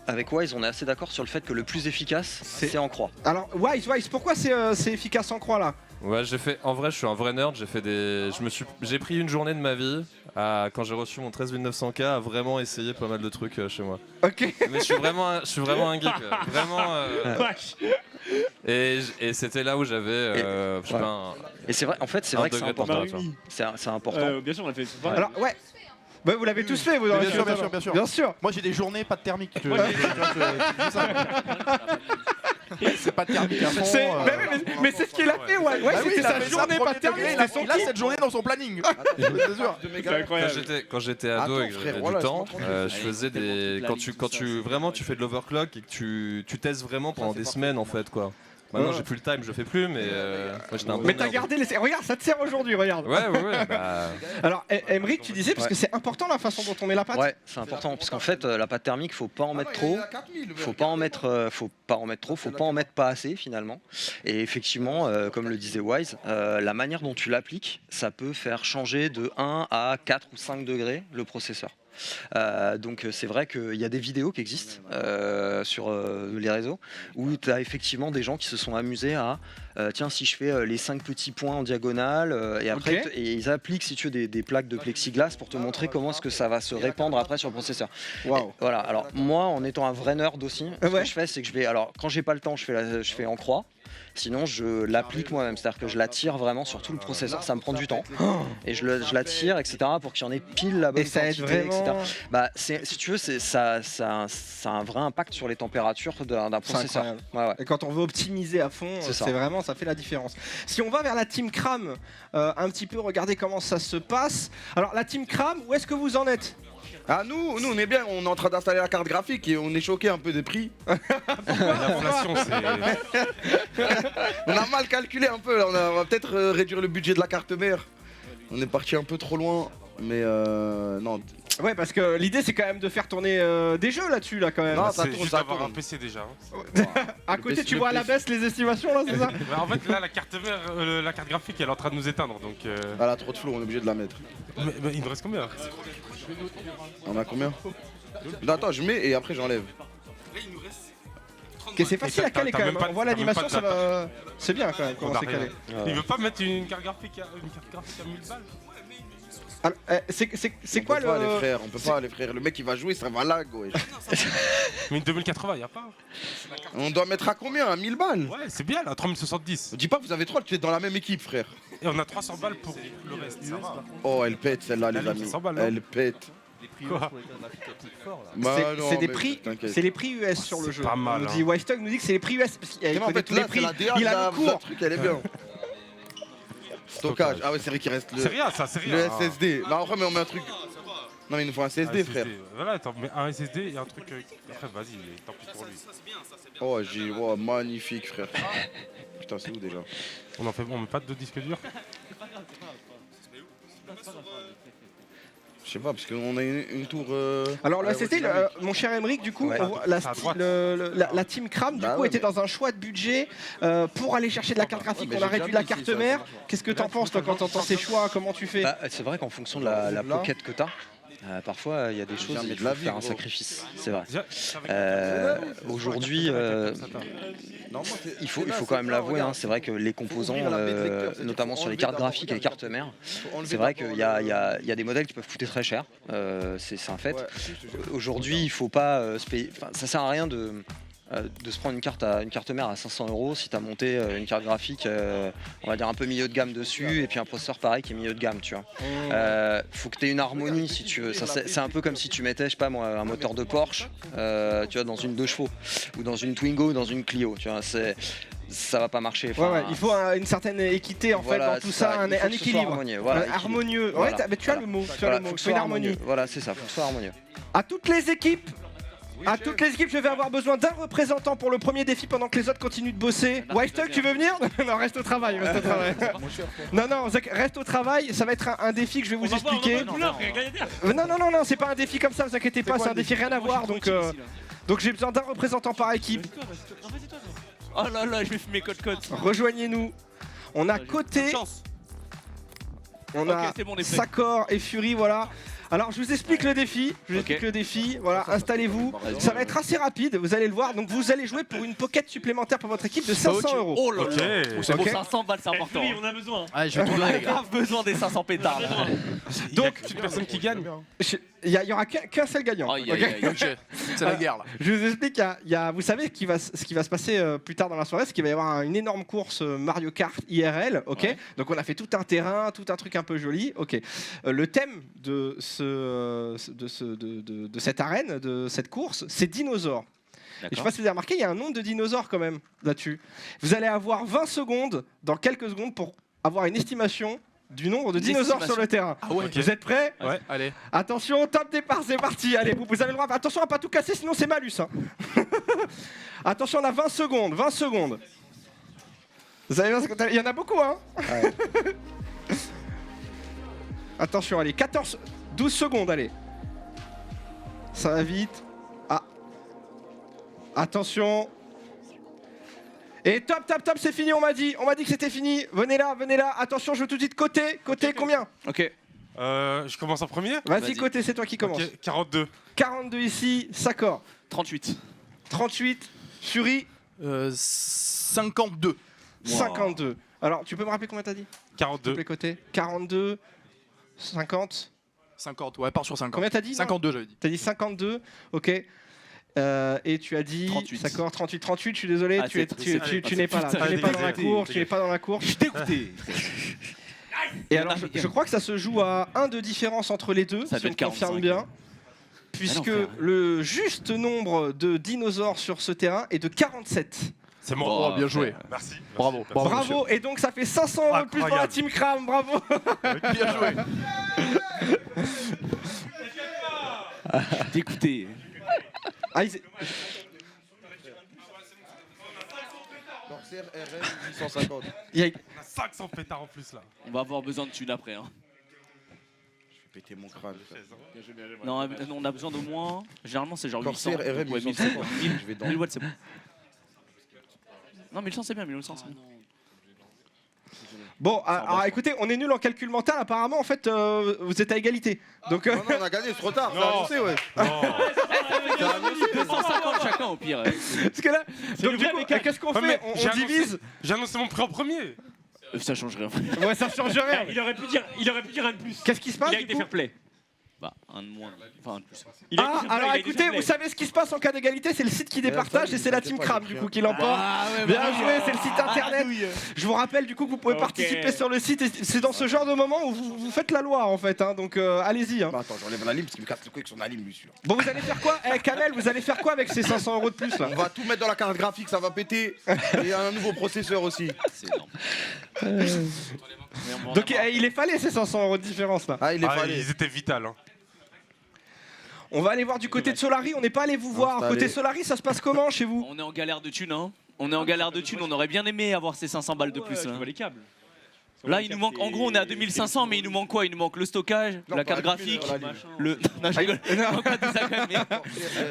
Avec Wise, on est assez d'accord sur le fait que le plus efficace, c'est en croix. Alors, Wise, pourquoi c'est efficace en croix là? Ouais, en vrai, je suis un vrai nerd. J'ai pris une journée de ma vie quand j'ai reçu mon 13900K à vraiment essayer pas mal de trucs chez moi. Ok. Mais je suis vraiment un geek, vraiment. Et c'était là où j'avais, je sais pas, Et c'est vrai, en fait, c'est vrai que c'est important. C'est important. Bien sûr, on l'a fait. Alors, ouais. Bah, vous l'avez tous fait, vous. Bien sûr, bien sûr, bien sûr. Bien sûr. Moi, j'ai des journées pas de thermique. C'est pas thermique à fond. Mais c'est ce qu'il a fait, ouais. Bah oui, C'était il a sa fait journée ça pas premier terminée. degré, C'était son il a kiff. cette journée dans son planning. C'est sûr. C'est incroyable. Quand j'étais ado et que frère, j'avais voilà, du temps, je comprends. je faisais des. Quand tu vraiment tu fais de l'overclock et que tu testes vraiment pendant des semaines en fait quoi. Maintenant j'ai plus le time, je le fais plus, mais moi j'étais un bon Mais t'as nerd. gardé les. Regarde, ça te sert aujourd'hui, regarde. Ouais. Bah, Alors, Emeric, tu disais, parce Ouais. que c'est important la façon dont on met la pâte. Ouais, c'est important parce qu'en fait, la pâte thermique, faut pas en mettre trop. Faut pas en mettre trop, faut pas en mettre pas assez finalement. Et effectivement, comme le disait Wise, la manière dont tu l'appliques, ça peut faire changer de 1 à 4 ou 5 degrés le processeur. Donc c'est vrai qu'il y a des vidéos qui existent sur les réseaux où tu as effectivement des gens qui se sont amusés à tiens, si je fais les 5 petits points en diagonale et après Ok. et ils appliquent si tu veux des plaques de plexiglas pour te montrer comment est-ce que ça va se répandre après sur le processeur. Waouh. Et voilà, alors moi en étant un vrai nerd aussi, ce Ouais. que je fais c'est que je vais, alors quand j'ai pas le temps je fais en croix. Sinon, je l'applique moi-même, c'est-à-dire que je la tire vraiment sur tout le processeur, ça me prend du temps. Et je la tire, etc., pour qu'il y en ait pile la bonne Et ça aide quantité, etc. vraiment. Bah, si tu veux, ça a un vrai impact sur les températures d'un processeur. incroyable. Ouais, ouais. Et quand on veut optimiser à fond, C'est ça. c'est vraiment, ça fait la différence. Si on va vers la team Cram, un petit peu regarder comment ça se passe. Alors, la team Cram, où est-ce que vous en êtes? Ah nous on est bien, on est en train d'installer la carte graphique et on est choqué un peu des prix. L'inflation, c'est. On a mal calculé un peu, là. On va peut-être réduire le budget de la carte mère. On est parti un peu trop loin, mais non. Ouais, parce que l'idée c'est quand même de faire tourner des jeux là-dessus, là quand même. Non, C'est ça tourne, juste ça d'avoir un tourne. PC déjà. hein. À le côté, PC tu vois à la baisse les estimations là, c'est ça? Bah, en fait, là, la carte mère, la carte graphique, elle est en train de nous éteindre. Donc, Elle a trop de flow, on est obligé de la mettre. mais il nous reste combien? On a combien? Non, attends, je mets et après j'enlève. Ok, c'est facile à caler quand même. On voit l'animation, ça va. C'est bien quand même On comment a c'est rien. calé. Il veut pas mettre une carte graphique à 1000 balles? Alors, c'est quoi On peut pas, les le. frères, on peut pas les frères. Le mec il va jouer, ça va lag, ouais. Mais une 2080, y a pas. On doit mettre à combien? À 1000 balles? Ouais, c'est bien là, 3070. Dis pas vous avez 3, tu es dans la même équipe, frère. Et on a 300 balles pour le reste. Ça va. Oh, elle pète celle-là, les Elle est amis. 100 balles, non Elle pète. Quoi? Bah, non, C'est des mais prix, t'inquiète. c'est les prix US sur le c'est jeu. pas mal, On hein. dit Wystog nous dit que c'est les prix US parce qu'il Mais en connaît fait, tous les là, c'est prix. la DA, Il a la le cours. truc, elle est bien. Stockage. Ah ouais, c'est vrai qu'il reste C'est rien, ça, c'est rien. le SSD. Non, après, mais on met un truc. Non, mais il nous faut un SSD, frère. Voilà, attends, mais un SSD et un truc. Après, vas-y, tant pis pour lui. Oh, oh, magnifique, frère. Putain, c'est où déjà? On met pas de disque dur? Je sais pas, parce qu'on a une tour. Alors le à SSD, l'aérodynamique. mon cher Emeric, du coup, Ouais. on voit C'est à droite. la team Cram, du Bah coup, ouais, était mais- dans un choix de budget pour aller chercher de la carte graphique. mais On a j'ai réduit déjà la mis carte ici, ça, mère. ça. Qu'est-ce que t'en penses, toi, quand t'entends ces choix? Comment tu fais? Bah, c'est vrai qu'en fonction de la pocket que tu as, parfois il y a des choses, jamais il de la faut vie, faire un gros. sacrifice, c'est vrai. Déjà, Aujourd'hui, Non, moi, c'est- il c'est faut là, quand c'est même là, l'avouer, regarde. hein, c'est vrai que les composants, ouvrir la baie de lecteur, c'est-à-dire notamment faut sur les enlever cartes d'abord, graphiques et les regarde, cartes mères, Faut enlever c'est vrai d'abord, qu'il y a des modèles qui peuvent coûter très cher, c'est un fait. Ouais, si, je te jure. Aujourd'hui, il faut pas se payer. Enfin, ça sert à rien de se prendre une carte mère à 500 € si tu as monté une carte graphique, on va dire un peu milieu de gamme dessus, et puis un processeur pareil qui est milieu de gamme, tu vois. Faut que tu aies une harmonie si tu veux. C'est un peu comme si tu mettais, je sais pas moi, un moteur de Porsche, tu vois, dans une 2 chevaux, ou dans une Twingo, ou dans une Clio, tu vois. Ça va pas marcher. Ouais, Enfin, ouais, il faut une certaine équité en voilà, fait dans tout c'est ça, il faut un que ce soit équilibre. harmonieux, voilà, équilibre. Harmonieux. Voilà. Ouais, mais tu as le mot. Tu as Voilà, le faut mot. que ce C'est une soit harmonie. harmonieux. Voilà, c'est ça, faut que ce soit harmonieux. À toutes les équipes. À toutes les équipes, je vais avoir besoin d'un représentant pour le premier défi pendant que les autres continuent de bosser. Wystog, tu veux venir? Non, reste au travail. Reste au travail. Non, Zach, reste au travail. Ça va être un défi que je vais vous expliquer. Non, c'est pas un défi comme ça, vous inquiétez pas, c'est un défi rien à voir. Donc j'ai besoin d'un représentant par équipe. Oh là là, je vais fumer code. Rejoignez-nous. On a Côté, on a Ok, c'est bon, les prêts. Sakor et Fury, voilà. Alors je vous explique le défi, voilà, installez-vous, ça va être assez rapide, vous allez le voir, donc vous allez jouer pour une pocket supplémentaire pour votre équipe de 500 €. Oh là là. Ok. C'est bon, Ok. 500 balles, c'est important. on a besoin. Ah, je vais tout On a donner. grave besoin des 500 pétards. là. Donc, Une personne qui gagne. il y aura qu'un seul gagnant. Aïe, ok aïe, aïe. Ok, c'est la guerre là. Je vous explique, vous savez ce qui va se passer plus tard dans la soirée, c'est qu'il va y avoir une énorme course Mario Kart IRL, ok. Ouais. Donc on a fait tout un terrain, tout un truc un peu joli, ok. Le thème de cette arène, de cette course, c'est dinosaures. Et je sais pas si vous avez remarqué, il y a un nombre de dinosaures quand même là-dessus. Vous allez avoir 20 secondes, dans quelques secondes, pour avoir une estimation du nombre de dinosaures sur le terrain. Ah ouais. Vous êtes prêts? Ouais. Allez. Attention, top départ, c'est parti. Allez, vous avez le droit. Attention à pas tout casser, sinon c'est malus. Hein. Attention, on a 20 secondes. 20 secondes. Vous savez, il y en a beaucoup, hein. Ouais. Attention, allez, 12 secondes, allez. Ça va vite. Ah. Attention. Et top, c'est fini, on m'a dit que c'était fini. Venez là. Attention, je veux tout de suite côté, combien? Ok. Je commence en premier. Vas-y, côté, c'est toi qui commence. Ok, 42. 42 ici, Sakor. 38. 38, Shuri. 52. Wow. 52. Alors, tu peux me rappeler combien t'as dit? 42. Les côtés. 42, 50. 50, ouais, part sur 50. Combien t'as dit? 52, j'avais dit. T'as dit 52, ok. Et tu as dit 38. D'accord, 38, je suis désolé, Ah, tu n'es pas là, putain, tu n'es pas dans la cour, tu n'es pas dans la cour. Je suis dégoûté. Et alors, je crois que ça se joue à 1 de différence entre les deux, Ça si doit on être confirme 45. bien. Puisque l'enfer. le juste nombre de dinosaures sur ce terrain est de 47. C'est bon. Oh, bien joué. Merci. Bravo. Bravo, et donc ça fait 500 € de plus pour la Incroyable. Team Cram, bravo. Bien joué. Dégoûté. Ah, Corsair RM 850. il y a- On a 500 pétards en plus là. On va avoir besoin de thunes après. Hein. Je vais péter mon crâne. Non, on a besoin d'au moins. Généralement, c'est genre 800. Corsair RM Ouais, 850. 1000 Je vais dans. 1000 watts, c'est bon. Non, 1100, c'est bien, 1100, c'est bien. Bon, alors écoutez, on est nul en calcul mental, apparemment, en fait, vous êtes à égalité. Donc, Non, on a gagné, c'est trop tard. C'est annoncé, ouais. Non. 250 chacun au pire. parce que là, donc, du coup, qu'est-ce qu'on Ouais, fait? mais On j'ai annoncé- divise? J'ai annoncé mon prix en premier. Ça change rien. Ouais, ça change rien. Il aurait pu dire un de plus. Qu'est-ce qui se passe? Il a du été coup fair play. Bah, un de moins. Enfin, un de plus. Il a été Ah, fair play, alors il a été écoutez, fair play. vous savez ce qui se passe en cas d'égalité, c'est le site qui départage et c'est la Team Cram du coup qui l'emporte. Bien joué, c'est le site internet. Je vous rappelle du coup que vous pouvez Ok. participer sur le site et c'est dans ce genre de moment où vous faites la loi en fait, hein, donc allez-y. Hein. Bah, attends, j'enlève la lime parce qu'il me casse le couille avec son alim, lui, celui-là. Bon, vous allez faire quoi? Kamel, vous allez faire quoi avec ces 500 € de plus là? On va tout mettre dans la carte graphique, ça va péter. Et un nouveau processeur aussi. C'est énorme. Donc il les fallait ces 500 € de différence là. Ah, il est Ah, fallait. ils étaient vitales. Hein. On va aller voir du côté de Solari, on n'est pas allé vous voir. Installé. Côté Solari, ça se passe comment chez vous? On est en galère de thunes, hein. On est en galère de thunes, on aurait bien aimé avoir ces 500 balles de plus. Tu hein. vois les câbles. Là, il nous manque, en gros, on est à 2500, mais il nous manque quoi? Il nous manque le stockage, Non, la pas carte la graphique, lumière, la lumière. le. Non, je rigole. Il manque pas tout ça quand même,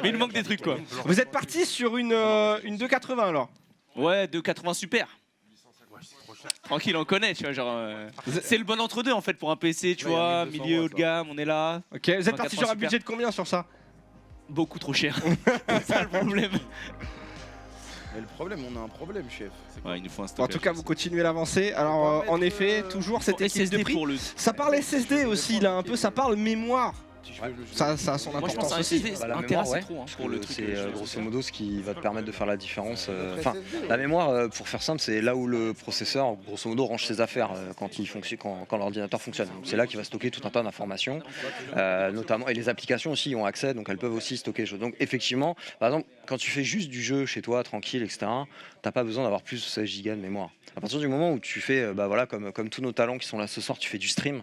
mais il nous manque des trucs quoi. Vous êtes parti sur une 280 alors? Ouais, 280 super. Tranquille, on connaît, tu vois, genre. C'est le bon entre-deux en fait pour un PC, tu Ouais, il y a vois, 1200 milieu haut watts, de gamme, on est là. Ok, vous êtes parti sur un 180 budget de combien sur ça? Beaucoup trop cher. C'est ça le problème. Mais le problème, on a un problème, chef. Ouais, il nous faut un En stockage. tout cas, vous continuez d'avancer. Alors, en effet, toujours cette Pour équipe de SSD prix. pour le. Ça parle SSD aussi, là, un peu, ça parle mémoire. Si je veux le Ça a son Moi je pense importance à un aussi. SSD, Bah, la un mémoire, Tera ouais. c'est trop hein, Parce pour le que truc. c'est grosso modo ce qui va te permettre de faire la différence. Après, Enfin, SSD, ouais. la mémoire, pour faire simple, c'est là où le processeur, grosso modo, range ses affaires quand il fonctionne, quand l'ordinateur fonctionne. Donc, c'est là qu'il va stocker tout un tas d'informations, notamment et les applications aussi y ont accès, donc elles peuvent aussi stocker des choses. Donc effectivement, par exemple, quand tu fais juste du jeu chez toi, tranquille, etc., t'as pas besoin d'avoir plus de 16 Go de mémoire. À partir du moment où tu fais, bah voilà, comme tous nos talents qui sont là ce soir, tu fais du stream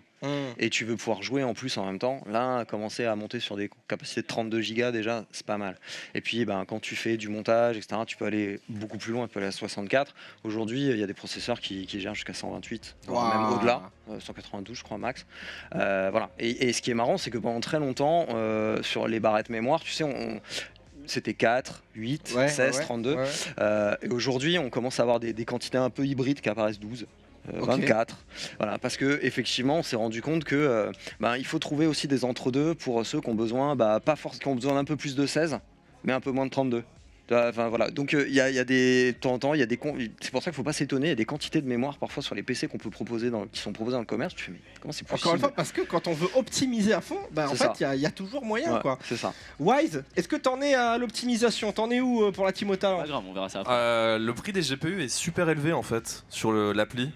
et tu veux pouvoir jouer en plus en même temps, là, commencer à monter sur des capacités de 32 Go déjà, c'est pas mal. Et puis, ben, quand tu fais du montage, etc., tu peux aller beaucoup plus loin, tu peux aller à 64. Aujourd'hui, il y a des processeurs qui gèrent jusqu'à 128, voire même au-delà, 192, je crois, max. Voilà. Et ce qui est marrant, c'est que pendant très longtemps, sur les barrettes mémoire, tu sais, c'était 4, 8, 16, 32. Et aujourd'hui, on commence à avoir des quantités un peu hybrides qui apparaissent 12. 24, voilà, parce que effectivement, on s'est rendu compte que il faut trouver aussi des entre-deux pour ceux qui ont besoin, pas forcément, qui ont besoin d'un peu plus de 16, mais un peu moins de 32. Enfin voilà, donc il y a des de temps en temps, il y a des c'est pour ça qu'il faut pas s'étonner, il y a des quantités de mémoire parfois sur les PC qu'on peut proposer qui sont proposés dans le commerce. Tu fais mais comment c'est possible? Encore une fois, parce que quand on veut optimiser à fond, en fait, il y a toujours moyen, quoi. C'est ça. Wise, est-ce que t'en es à l'optimisation? T'en es où pour la Team Talent? Pas grave, on verra ça après. Le prix des GPU est super élevé en fait sur l'appli.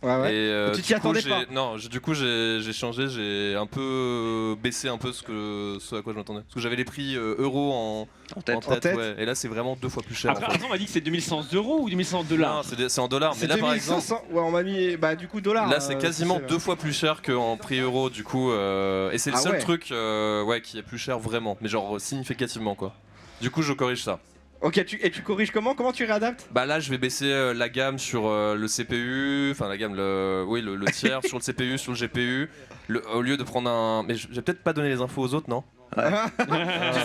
Ouais. Et Tu t'y attendais pas? Non, du coup j'ai changé, j'ai un peu baissé un peu ce à quoi je m'attendais. Parce que j'avais les prix euros en tête, ouais. Et là c'est vraiment 2 fois plus cher. Après, on m'a dit que c'est 2100 € ou 2100 $? Non, c'est en dollars. Mais là par exemple, ouais, on m'a mis du coup dollars. là c'est quasiment 2 fois plus cher qu'en prix euro du coup. Et c'est le seul truc qui est plus cher vraiment, mais genre significativement quoi. Du coup je corrige ça. Ok, et tu corriges comment? Comment tu réadaptes? Bah là je vais baisser la gamme sur le CPU, enfin la gamme, le tiers sur le CPU, sur le GPU, au lieu de prendre un... Mais je vais peut-être pas donner les infos aux autres, non? Tu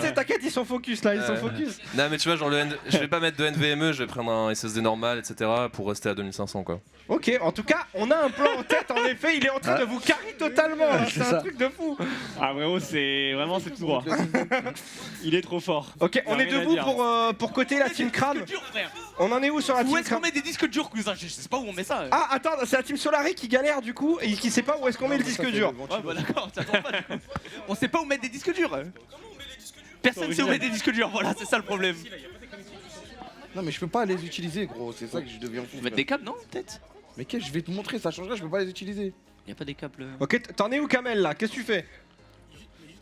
sais, t'inquiète, ils sont focus là, ils sont focus. Non mais tu vois, genre je vais pas mettre de NVMe, je vais prendre un SSD normal, etc. pour rester à 2500 quoi. Ok, en tout cas, on a un plan en tête, en effet, il est en train de vous carry totalement, là, c'est un truc de fou. Ah vraiment, c'est tout droit. Il est trop fort. Ok, on est debout pour côté la team Crame. On en est où sur la team Où est-ce qu'on Crame? met des disques durs, cousin? Je sais pas où on met ça. Ah, attends, c'est la team Solari qui galère du coup, et qui sait pas où est-ce qu'on met le disque dur. Ouais, bah d'accord, t'attends pas du coup. On sait pas où mettre des disques durs. Personne sait où mettre des disques durs, voilà, c'est ça le problème. Non mais je peux pas les utiliser gros, c'est ça que je deviens fou. Mettre des câbles, non? Peut-être. Mais qu'est-ce que je vais te montrer, ça changerait, je peux pas les utiliser. Y a pas des câbles. Ok, t'en es où Kamel là? Qu'est-ce que tu fais?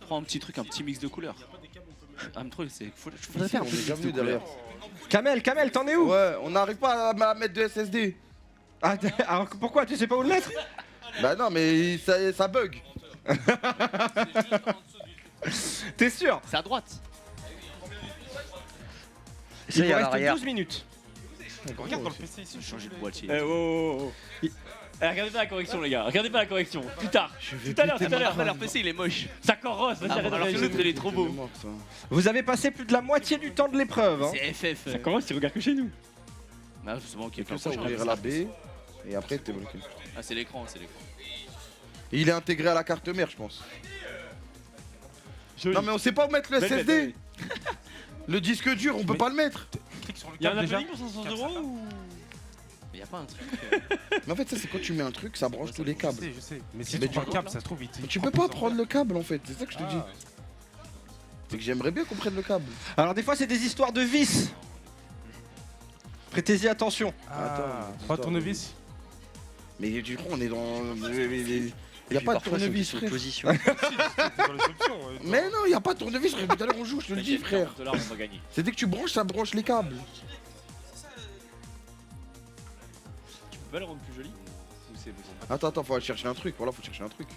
Prends un petit truc, un petit mix de couleurs. Un truc, c'est. Faudrait faire un mix de derrière. Kamel, t'en es où? Ouais, on n'arrive pas à mettre de SSD. Ah, alors pourquoi? Tu sais pas où le mettre? Bah non, mais ça bug. T'es sûr? C'est à droite. Il vous reste 12 minutes. Regarde dans le PC ici. Changer de boîtier. Regardez pas la correction les gars, regardez pas la correction. Plus tard. Tout à l'heure. Leur PC il est moche. Ça corrose, vas-y, arrête de Alors que réagir. l'autre il est trop beau. Vous avez passé plus de la moitié du temps de l'épreuve. Hein. C'est FF. Ça commence, tu regardes que chez nous. Bah justement, qui est Comme ça, ouvrir la baie et après t'es bloqué. Ah, c'est l'écran, c'est l'écran. Et il est intégré à la carte mère, je pense. Non mais on sait pas où mettre le SSD. Le disque dur, on peut pas le mettre. Y'a un appelling pour 500 € ou... Mais y'a pas un truc. Mais en fait, ça c'est quand tu mets un truc, ça branche tous les câbles. Je sais. Mais si tu prends le câble, ça se trouve vite. Mais tu peux pas prendre le câble en fait, c'est ça que je te dis. C'est que j'aimerais bien qu'on prenne le câble. Alors des fois c'est des histoires de vis. Prêtez-y attention. Pas tournevis. Mais du coup on est dans... Y'a pas de tournevis frère. Mais non, y'a pas de tournevis frère, tout à l'heure on joue, je te le dis frère. C'est dès que tu branches, ça branche les câbles. Tu peux pas le rendre plus joli? Ou c'est possible? Attends, faut aller chercher un truc, voilà, faut chercher un truc.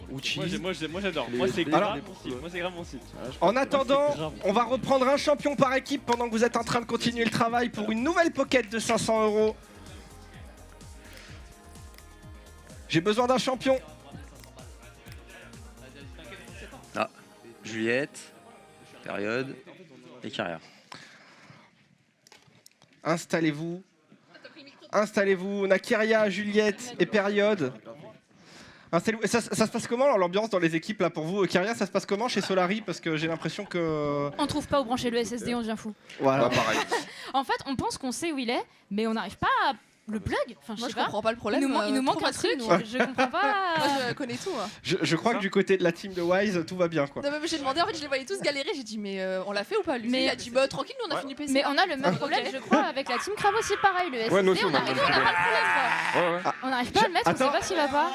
Moi j'adore, moi c'est grave mon style, moi c'est grave mon style. En attendant, on va reprendre un champion par équipe pendant que vous êtes en train de continuer le travail pour une nouvelle pocket de 500 €. J'ai besoin d'un champion. Ah, Juliette, période et carrière. Installez-vous. Installez-vous. Nakiria, Juliette et période. Installez-vous. Et ça se passe comment alors, l'ambiance dans les équipes là pour vous? Kyria, ça se passe comment chez Solari? Parce que j'ai l'impression que... On trouve pas où brancher le SSD, on devient fou. Voilà. pareil. En fait, on pense qu'on sait où il est, mais on n'arrive pas à le plug. Enfin, Moi, je comprends pas le problème. Il nous manque un truc. Je comprends pas. Moi, je connais tout. Moi. Je crois que du côté de la team de Wise, tout va bien quoi. Non, mais j'ai demandé, en fait, je les voyais tous galérer. J'ai dit, mais on l'a fait ou pas lui? Mais il a dit, bah tranquille, nous on a fini PC. Mais on a le même problème, je crois, avec la team Crave aussi, pareil. Le SSD, Ouais, nous aussi, on on a le n'arrive même pas problème. le problème. On n'arrive pas à le mettre, on sait pas s'il va pas.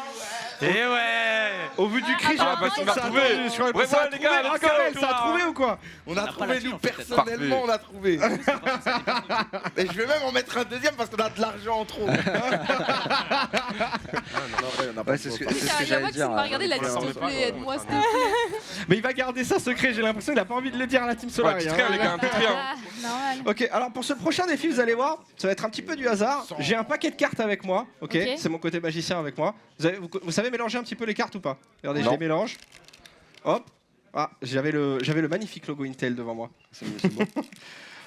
Et ouais. Au vu du cri, j'ai l'impression que ça a trouvé. Ouais, les gars, ça a trouvé ou quoi? On a trouvé, nous, personnellement, on a trouvé. Et je vais même en mettre un deuxième parce qu'on a de l'argent en trop. C'est ce que Il y a j'allais moi qui dire. m'a regardé, il a dit, s'il te plaît, aide-moi, s'il te plaît. Mais il va garder ça secret, j'ai l'impression qu'il a pas envie de le dire à la team Solari. Ouais, les gars, un petit rien. Normal. Ok, alors pour ce prochain défi, vous allez voir, ça va être un petit peu du hasard. J'ai un paquet de cartes avec moi, ok, Ok. c'est mon côté magicien avec moi. Vous savez mélanger un petit peu les cartes ou pas? Regardez, je Non. les mélange. Hop. Ah, j'avais le magnifique logo Intel devant moi. C'est bon.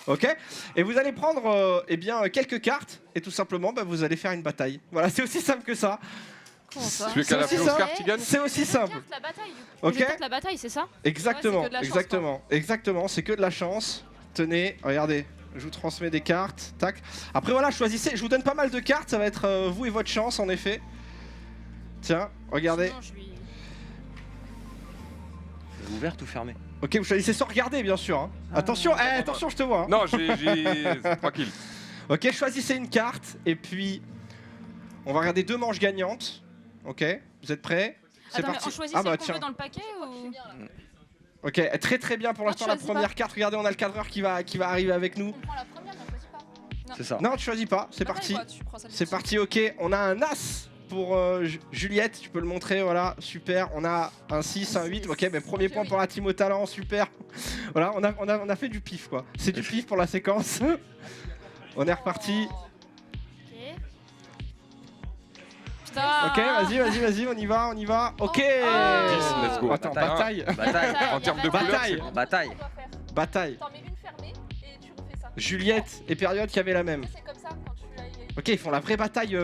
Ok. Et vous allez prendre eh bien quelques cartes et tout simplement vous allez faire une bataille. Voilà, c'est aussi simple que ça. Comment ça? Tu veux qu'à la aussi fin, simple. Oscar, tu gagnes? C'est aussi simple. Carte, la bataille, du coup. Ok. Je tente la bataille, c'est ça? Exactement, Ouais, c'est que de la chance, exactement, c'est tenez, regardez, je vous transmets des cartes, tac. Après voilà, choisissez, je vous donne pas mal de cartes, ça va être vous et votre chance en effet. Tiens, regardez. Sinon, je lui- Ouverte ou fermée? Ok, vous choisissez sans regarder bien sûr. Hein. Attention, attention, je te vois. Hein. Non, j'ai. Tranquille. Ok, choisissez une carte et puis On va regarder 2 manches gagnantes. Ok, vous êtes prêts? C'est Attends, mais parti. on choisit Ah celle bah qu'on tiens. veut dans le paquet ou... Ok, très très bien pour l'instant la choisis première pas. carte. Regardez, on a le cadreur qui va arriver avec nous. On prend la première, on choisit pas. C'est ça. Non, tu choisis pas, c'est Pareil, parti. quoi, tu prends celle C'est dessus. parti, ok. On a un As pour Juliette, tu peux le montrer, voilà, super. On a un 6, un 8, ok, mais premier point pour la team au talent, super. Voilà, on a fait du pif quoi. C'est du pif pour la séquence. On est reparti. Putain. Ok, vas-y, on y va. Ok. 10, let's go. Attends, bataille. En termes de couleur, Bataille. c'est- Bataille. Bataille. T'en mets une fermée et tu refais ça. Juliette et Période qui avaient la même. C'est comme ça quand tu l'as. Ok, ils font la vraie bataille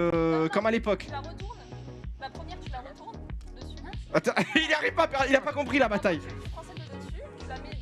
comme à l'époque. Tu la retournes. La première, tu la retournes dessus. Attends, il arrive pas, il a pas compris la bataille. Tu prends celle de dessus, tu la mets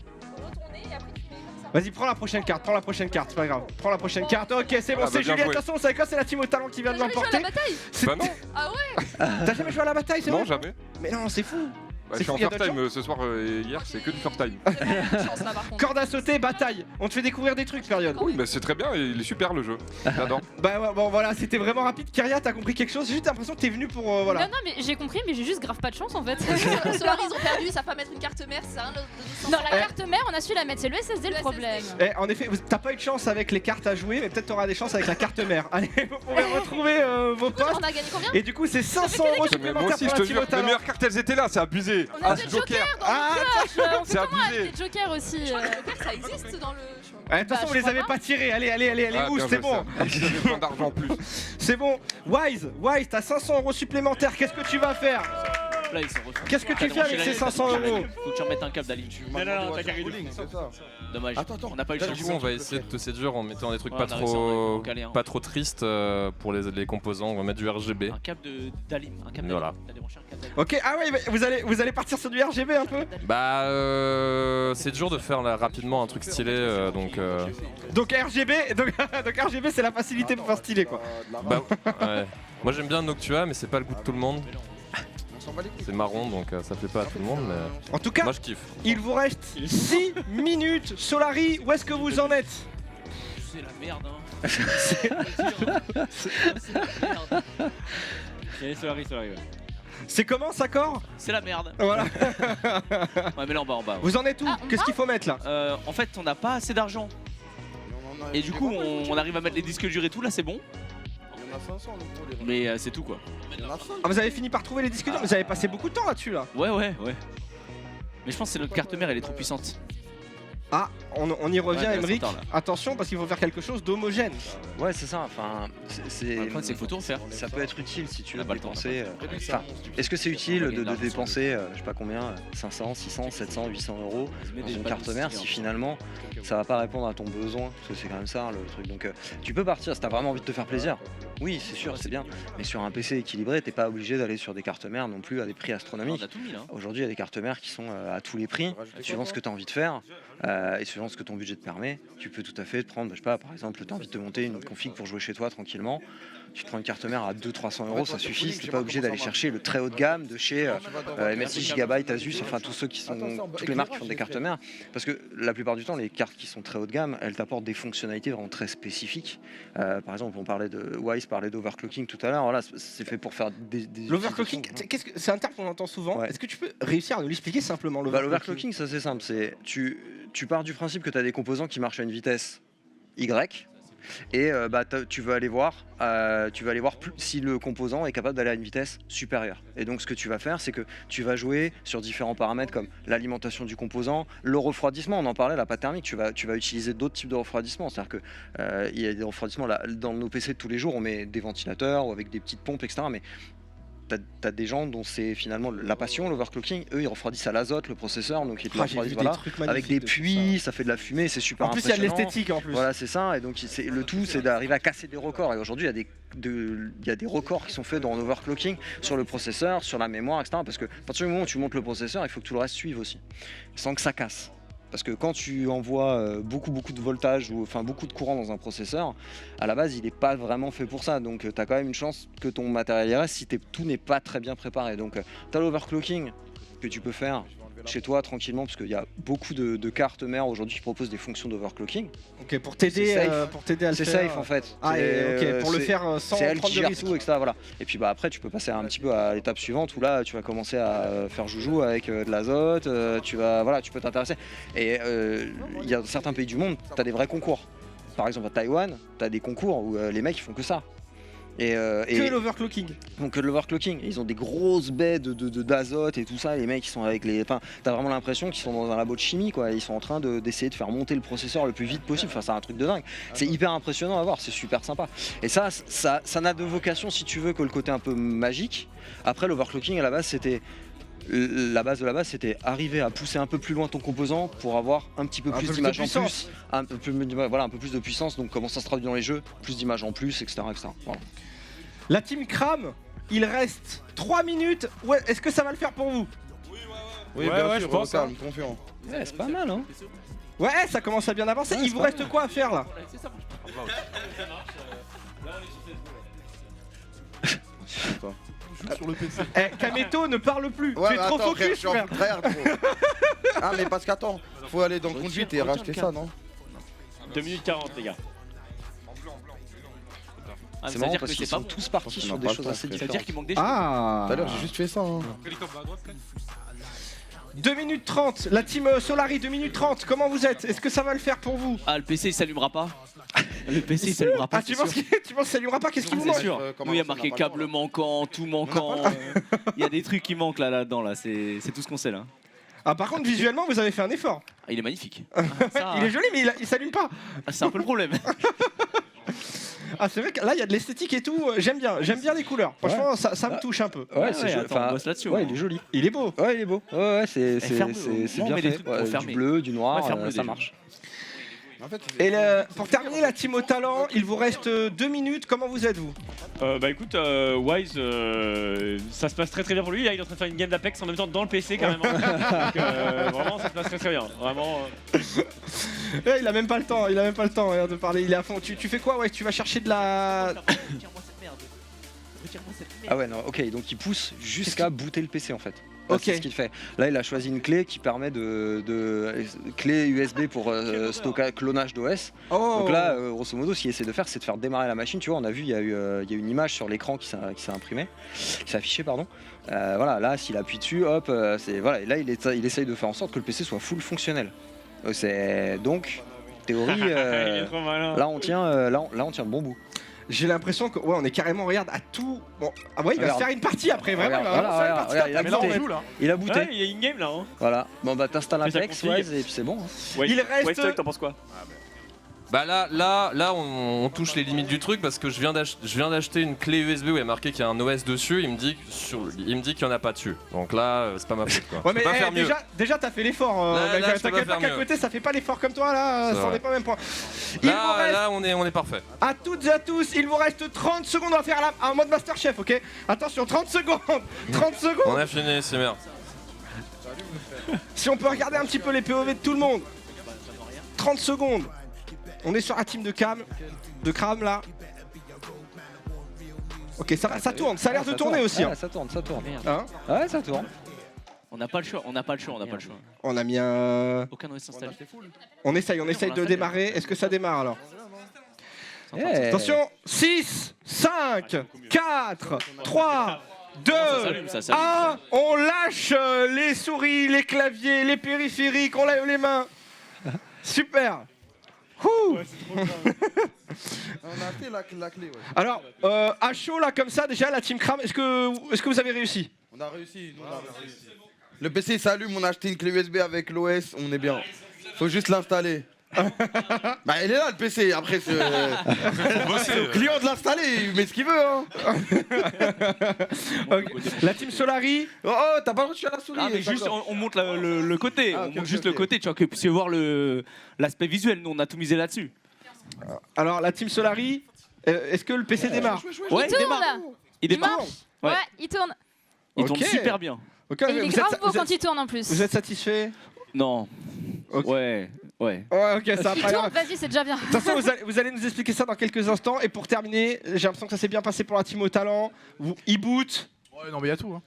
retournée et après tu mets comme ça. Vas-y, prends la prochaine carte, c'est pas grave. Prends la prochaine carte. Ok, c'est bon, Ah, bah, c'est bien Juliette. joué. Attention, c'est quoi? C'est la team au talent qui vient de T'as jamais joué à l'emporter. la bataille Bah non, Ah ouais. T'as jamais joué à la bataille, c'est non, vrai? jamais. Mais non, c'est fou. Bah, C'est je suis en fou, y a first d'autres time ce soir et hier, c'est que du first time. Chance là par contre. Corde à sauter, bataille. On te fait découvrir des trucs, Période. Oui, mais c'est très bien et il est super le jeu. J'adore. Bah ouais, bon voilà, c'était vraiment rapide. Kyria, t'as compris quelque chose? J'ai juste l'impression que t'es venu pour voilà. Non, mais j'ai compris, mais j'ai juste grave pas de chance en fait. Solaris, ils ont perdu, ils savent pas mettre une carte mère, ça sert à rien de Non, la carte mère, on a su la mettre, c'est le SSD le Le problème. Eh, en effet, t'as pas eu de chance avec les cartes à jouer, mais peut-être t'auras des chances avec la carte mère. Allez, vous pouvez retrouver vos postes. On a gagné combien? Et du coup, c'est 500 euros Mais moi supplémentaires aussi, pour je la te team jure, au les talent. meilleures cartes, elles étaient là, c'est abusé. On a Ah, des Joker. Ah, On fait C'est comment avec abusé. les jokers aussi Je crois que le Joker ça existe dans le. Ouais, de toute façon, vous les avez pas tirés. Allez, Ah, où bien c'est fait, bon. ça. J'avais besoin d'argent en plus. C'est bon. Wise, t'as 500 euros supplémentaires. Qu'est-ce que tu vas faire? Là, ils sont refaits. Qu'est-ce que tu fais avec ces 500 euros? Faut que tu remettes un câble d'alim. Non, t'as carré. Dommage. On n'a pas eu le Du chance. coup, on va essayer de te séduire en mettant des trucs Ouais, on a réussi, on a calé, hein. pas trop tristes pour les composants. On va mettre du RGB. Un câble d'alim. Un câble Voilà. d'alim. T'as débranché un câble d'alim. Ok, ah ouais, vous allez partir sur du RGB un peu? Bah, c'est dur de faire là, rapidement un truc stylé, donc. Donc RGB, donc RGB c'est la facilité pour faire stylé quoi. Bah, ouais. Moi j'aime bien Noctua, mais c'est pas le goût de tout le monde. C'est marron, donc ça plaît pas à tout le monde, mais En tout cas, moi je kiffe. il vous reste 6 minutes. Solari, où est-ce que vous en êtes? C'est la merde, hein. C'est la merde. Allez, Solaris, ouais. C'est comment ça, corps? C'est la merde. Voilà. Ouais, mais là en bas, en bas. Vous en êtes où? Qu'est-ce qu'il faut mettre là? En fait, on n'a pas assez d'argent. Et du coup, on arrive à mettre les disques durs et tout, là c'est bon. Il y en a 500 le gros, les Mais c'est tout quoi. Il y en a 5. Ah, vous avez fini par trouver les disques durs? Vous avez passé beaucoup de temps là-dessus là. Ouais. Mais je pense que c'est notre carte mère, elle est trop puissante. Ah, on y revient, Ouais, Emeric. ça tard, là. Attention parce qu'il faut faire quelque chose d'homogène. Ouais, c'est ça. Enfin, c'est. Le problème, c'est qu'il faut tout refaire. Ça peut être utile si tu On veux a pas le temps, dépenser. Enfin, est-ce que c'est utile de dépenser, je sais pas combien, 500, 600, 700, 800 euros dans une carte mère si finalement ça va pas répondre à ton besoin? Parce que c'est quand même ça le truc. Donc tu peux partir si t'as vraiment envie de te faire plaisir. Oui, c'est sûr, c'est bien. Mais sur un PC équilibré, t'es pas obligé d'aller sur des cartes mères non plus à des prix astronomiques. On a tout mis là. Aujourd'hui, il y a des cartes mères qui sont à tous les prix, suivant ce que tu as envie de faire et suivant ce que ton budget te permet. Tu peux tout à fait te prendre, je sais pas, par exemple, tu as envie de te monter une config pour jouer chez toi tranquillement. Tu te prends une carte mère à 200-300 euros, ça suffit. Tu n'es pas obligé d'aller chercher le très haut de gamme de chez MSI, Gigabyte, Asus, enfin tous ceux qui sont, toutes les marques qui font des cartes mères. Parce que la plupart du temps, les cartes qui sont très haut de gamme, elles t'apportent des fonctionnalités vraiment très spécifiques. Par exemple, on parlait de Wise, parlait d'overclocking tout à l'heure. Voilà, c'est fait pour faire des L'overclocking, c'est un terme qu'on entend souvent. Ouais. Est-ce que tu peux réussir à nous l'expliquer simplement? L'overclocking, ça c'est simple. C'est tu pars du principe que tu as des composants qui marchent à une vitesse Y. Et tu veux aller voir, si le composant est capable d'aller à une vitesse supérieure. Et donc ce que tu vas faire, c'est que tu vas jouer sur différents paramètres comme l'alimentation du composant, le refroidissement. On en parlait, la pâte thermique. Tu vas utiliser d'autres types de refroidissement. C'est-à-dire que il y a des refroidissements là, dans nos PC de tous les jours. On met des ventilateurs ou avec des petites pompes, etc. Mais t'as des gens dont c'est finalement la passion, l'overclocking. Eux, ils refroidissent à l'azote le processeur, donc ils te refroidissent, voilà, avec des puits, ça fait de la fumée, c'est super En plus, il y a de impressionnant. l'esthétique en plus. Voilà, c'est ça. Et donc, le tout, c'est d'arriver à casser des records. Et aujourd'hui, il y a des records qui sont faits dans l'overclocking sur le processeur, sur la mémoire, etc. Parce que à partir du moment où tu montes le processeur, il faut que tout le reste suive aussi, sans que ça casse. Parce que quand tu envoies beaucoup de voltage ou enfin beaucoup de courant dans un processeur, à la base il n'est pas vraiment fait pour ça. Donc tu as quand même une chance que ton matériel y reste si tout n'est pas très bien préparé. Donc tu as l'overclocking que tu peux faire chez toi tranquillement, parce qu'il y a beaucoup de cartes mères aujourd'hui qui proposent des fonctions d'overclocking. Ok, pour t'aider à le C'est faire. safe en fait. Ah, ok, pour le faire sans c'est elle prendre qui de gère risque. tout, etc. Voilà. Et puis bah après tu peux passer un petit peu à l'étape suivante où là tu vas commencer à faire joujou avec de l'azote, tu peux t'intéresser. Et il y a certains pays du monde, tu as des vrais concours. Par exemple à Taïwan, tu as des concours où les mecs ils font que ça. Que l'overclocking. Donc que de l'overclocking. Ils ont des grosses baies d'azote et tout ça. Les mecs ils sont avec les. Enfin, t'as vraiment l'impression qu'ils sont dans un labo de chimie quoi. Ils sont en train d'essayer de faire monter le processeur le plus vite possible. Enfin, c'est un truc de dingue. C'est hyper impressionnant à voir. C'est super sympa. Et ça n'a de vocation si tu veux que le côté un peu magique. Après l'overclocking à la base c'était. La base de la base, c'était arriver à pousser un peu plus loin ton composant pour avoir un petit peu plus d'images en plus, un peu plus de puissance. Donc comment ça se traduit dans les jeux, plus d'images en plus, etc., etc. Voilà. La team Kram, il reste 3 minutes. Ouais, est-ce que ça va le faire pour vous? Oui, bien sûr, calme, confiant. Ouais, c'est pas mal, hein. Ouais, ça commence à bien avancer. Il vous reste quoi à faire là? Sur le PC. Kameto ne parle plus. Ouais, tu es trop focus, je suis en frère. frère, gros. Ah, mais parce qu'attends, faut aller dans le conduite et racheter ça, non? 2 minutes 40, les gars. C'est marrant parce qu'ils sont tous partis sur des choses assez différentes. C'est-à-dire qu'il manque des Ah. Tout à l'heure, j'ai juste fait ça. Hein. 2 minutes 30, la team Solari, 2 minutes 30, comment vous êtes? Est-ce que ça va le faire pour vous? Ah, le PC il s'allumera pas. Le PC il s'allumera pas. Ah, tu penses que ça s'allumera pas? Qu'est-ce qui vous C'est manque? sûr. Nous, il y a marqué câble manquant, tout manquant. Il y a des trucs qui manquent là-dedans, là. C'est tout ce qu'on sait là. Ah, par contre, visuellement, vous avez fait un effort. Ah, il est magnifique. Il est joli, mais il s'allume pas. C'est un peu le problème. Ah, c'est vrai que là, il y a de l'esthétique et tout. J'aime bien les couleurs. Franchement, ça me touche un peu. Ouais, c'est joli. Attends, on bosse là-dessus. Ouais, il est joli. Il est beau. Ouais, il est beau. Ouais, c'est ferme-le. bien met des fait. trucs pour Ouais, fermer. du bleu, du noir, Ouais, ferme-le ça déjà. marche. En fait, Et pour terminer la team au talent, il vous reste 2 minutes. Comment vous êtes, vous? Bah écoute, Wise, ça se passe très très bien pour lui. Là, il est en train de faire une game d'Apex en même temps dans le PC carrément. Donc, vraiment, ça se passe très très bien. Vraiment. Il a même pas le temps. De parler. Il est à fond. Tu fais quoi? Ouais, tu vas chercher de la. Retire-moi cette merde. Retire-moi cette merde. Ah ouais, non, ok, donc il pousse jusqu'à booter le PC en fait. Là, Ok. C'est ce qu'il fait. Là, il a choisi une clé qui permet de clé USB pour stockage, clonage d'OS. Oh. Donc là, grosso modo, ce qu'il essaie de faire, c'est de faire démarrer la machine. Tu vois, on a vu, il y a une image sur l'écran qui s'est imprimée, qui s'est affichée, pardon. Voilà, là, s'il appuie dessus, hop, voilà. Et là, il essaye de faire en sorte que le PC soit full fonctionnel. Donc, théorie, Il est trop malin. là, on tient le bon bout. J'ai l'impression que on est carrément regarde à tout. Bon, ah ouais, il va se Regarde. faire une partie après, vraiment. Regarde, voilà, il a Mais là, on booté. joue là. Il a booté. Ouais, il est in-game là. Hein. Voilà. Bon bah t'installes Fais sa Apex, config. Wise, et puis c'est bon. Hein. Il reste- Wise, t'en penses quoi? Bah là on touche les limites du truc parce que je viens d'acheter une clé USB où il y a marqué qu'il y a un OS dessus, il me dit qu'il n'y en a pas dessus. Donc là c'est pas ma faute quoi. Ouais, Je mais peux pas faire mieux. déjà t'as fait l'effort. Là, je peux pas T'inquiète pas faire qu'à mieux. côté ça fait pas l'effort comme toi là, C'est ça en vrai. est pas même point. Il vous reste, Là on est parfait. à toutes et à tous, il vous reste 30 secondes, on va faire un mode Masterchef, ok? Attention, 30 secondes. 30 On secondes. a fini, c'est merde. Si on peut regarder un petit peu les POV de tout le monde. 30 secondes. On est sur la team de Kram là. Ok, ça tourne, ça a l'air de tourner aussi. Ouais, Hein. ça tourne. Hein, Ouais, ça tourne. On n'a pas le choix. on a mis un. Aucun OS installé. On essaye de démarrer. Est-ce que ça démarre alors? Yeah. Attention, 6, 5, 4, 3, 2, ça s'allume. 1. On lâche les souris, les claviers, les périphériques, on lève les mains. Super. Ouh. On a fait la clé, ouais. Alors, à chaud là comme ça, déjà la team Kram, est-ce que vous avez réussi? On a réussi, nous, on a réussi. Le PC s'allume, on a acheté une clé USB avec l'OS, on est bien. Faut juste l'installer. Bah il est là le PC, après c'est au client de l'installer, il met ce qu'il veut hein. Ok. La team Solari. Oh, t'as pas le droit de toucher à la souris. Ah, mais juste, d'accord. on monte le côté. Ah, On ok, monte ok, juste ok. le côté, tu vois, que vous puissiez voir l'aspect visuel. Nous, on a tout misé là-dessus. Alors la team Solari, est-ce que le PC démarre? Ouais, Il tourne. Il démarre. Ouais, Ouais. il tourne. Il Ok. tourne super bien. Ok, Et il est vous grave êtes- beau vous quand êtes- il tourne en plus. Vous êtes satisfait? Non. Ok. Ouais. Ouais, ok, ça va Il pas tourne, grave. vas-y, c'est déjà bien. De toute façon, vous allez nous expliquer ça dans quelques instants. Et pour terminer, j'ai l'impression que ça s'est bien passé pour la team au talent. Il boot. Ouais, non, mais il y a tout. Hein.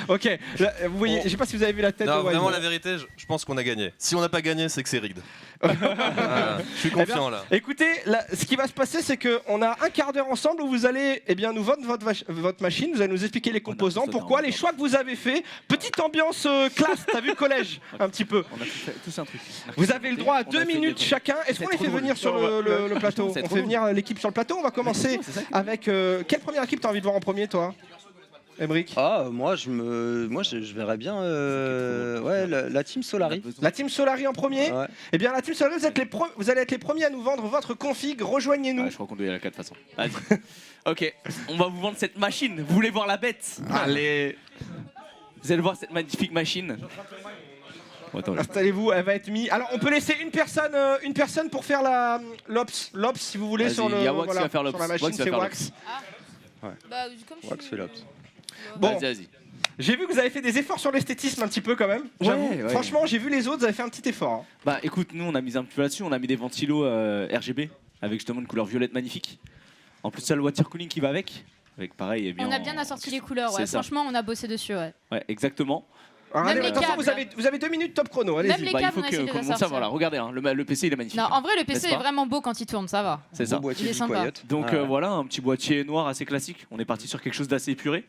Ok, là, vous voyez, je sais pas si vous avez vu la tête Non, de Wise. vraiment, la vérité, je pense qu'on a gagné. Si on n'a pas gagné, c'est que c'est rigged. Voilà, je suis confiant là. Écoutez, ce qui va se passer, c'est qu'on a un quart d'heure ensemble où vous allez nous vendre votre machine, vous allez nous expliquer les composants, pourquoi, les choix que vous avez fait. Petite ambiance classe, t'as vu le collège un petit peu. On a tous un truc. Vous avez le droit à 2 minutes chacun. Est-ce qu'on les fait venir sur le plateau? On fait venir l'équipe sur le plateau. On va commencer avec quelle première équipe t'as envie de voir en premier, toi, Emric? Moi je verrais bien la team Solari. La team Solari en premier. Ouais. Eh bien la team Solari, vous allez être les premiers à nous vendre votre config. Rejoignez-nous. Je crois qu'on doit y aller à 4 façons. Vas-y. Ok, on va vous vendre cette machine. Vous voulez voir la bête? Allez. Vous allez voir cette magnifique machine. Installez-vous, elle va être mise. Alors on peut laisser une personne pour faire l'ops si vous voulez sur y a Wax qui va faire sur l'ops. la machine, Wax va c'est faire Wax. Bah, comme je Wax suis- fait l'ops. Bon, Vas-y. j'ai vu que vous avez fait des efforts sur l'esthétisme un petit peu quand même. J'avoue. Ouais. Franchement, j'ai vu les autres, vous avez fait un petit effort. Hein. Bah écoute, nous on a mis un petit peu là-dessus, on a mis des ventilos RGB avec justement une couleur violette magnifique. En plus, ça le water cooling qui va avec pareil. On a bien assorti les couleurs, ouais. C'est ça. Franchement, on a bossé dessus, ouais. Ouais, exactement. Alors, Même allez, les attention, câbles. vous avez 2 minutes top chrono. Même Allez-y. les Bah, il câbles, faut on a essayé de que les tout le monde sortir. ça, voilà, regardez, hein, le PC il est magnifique. Non, en vrai, le PC N'est-ce est pas vraiment beau quand il tourne, ça va. C'est ça. Boîtier Il est sympa. Quiet. Donc Ouais. voilà, un petit boîtier noir assez classique. On est parti sur quelque chose d'assez épuré.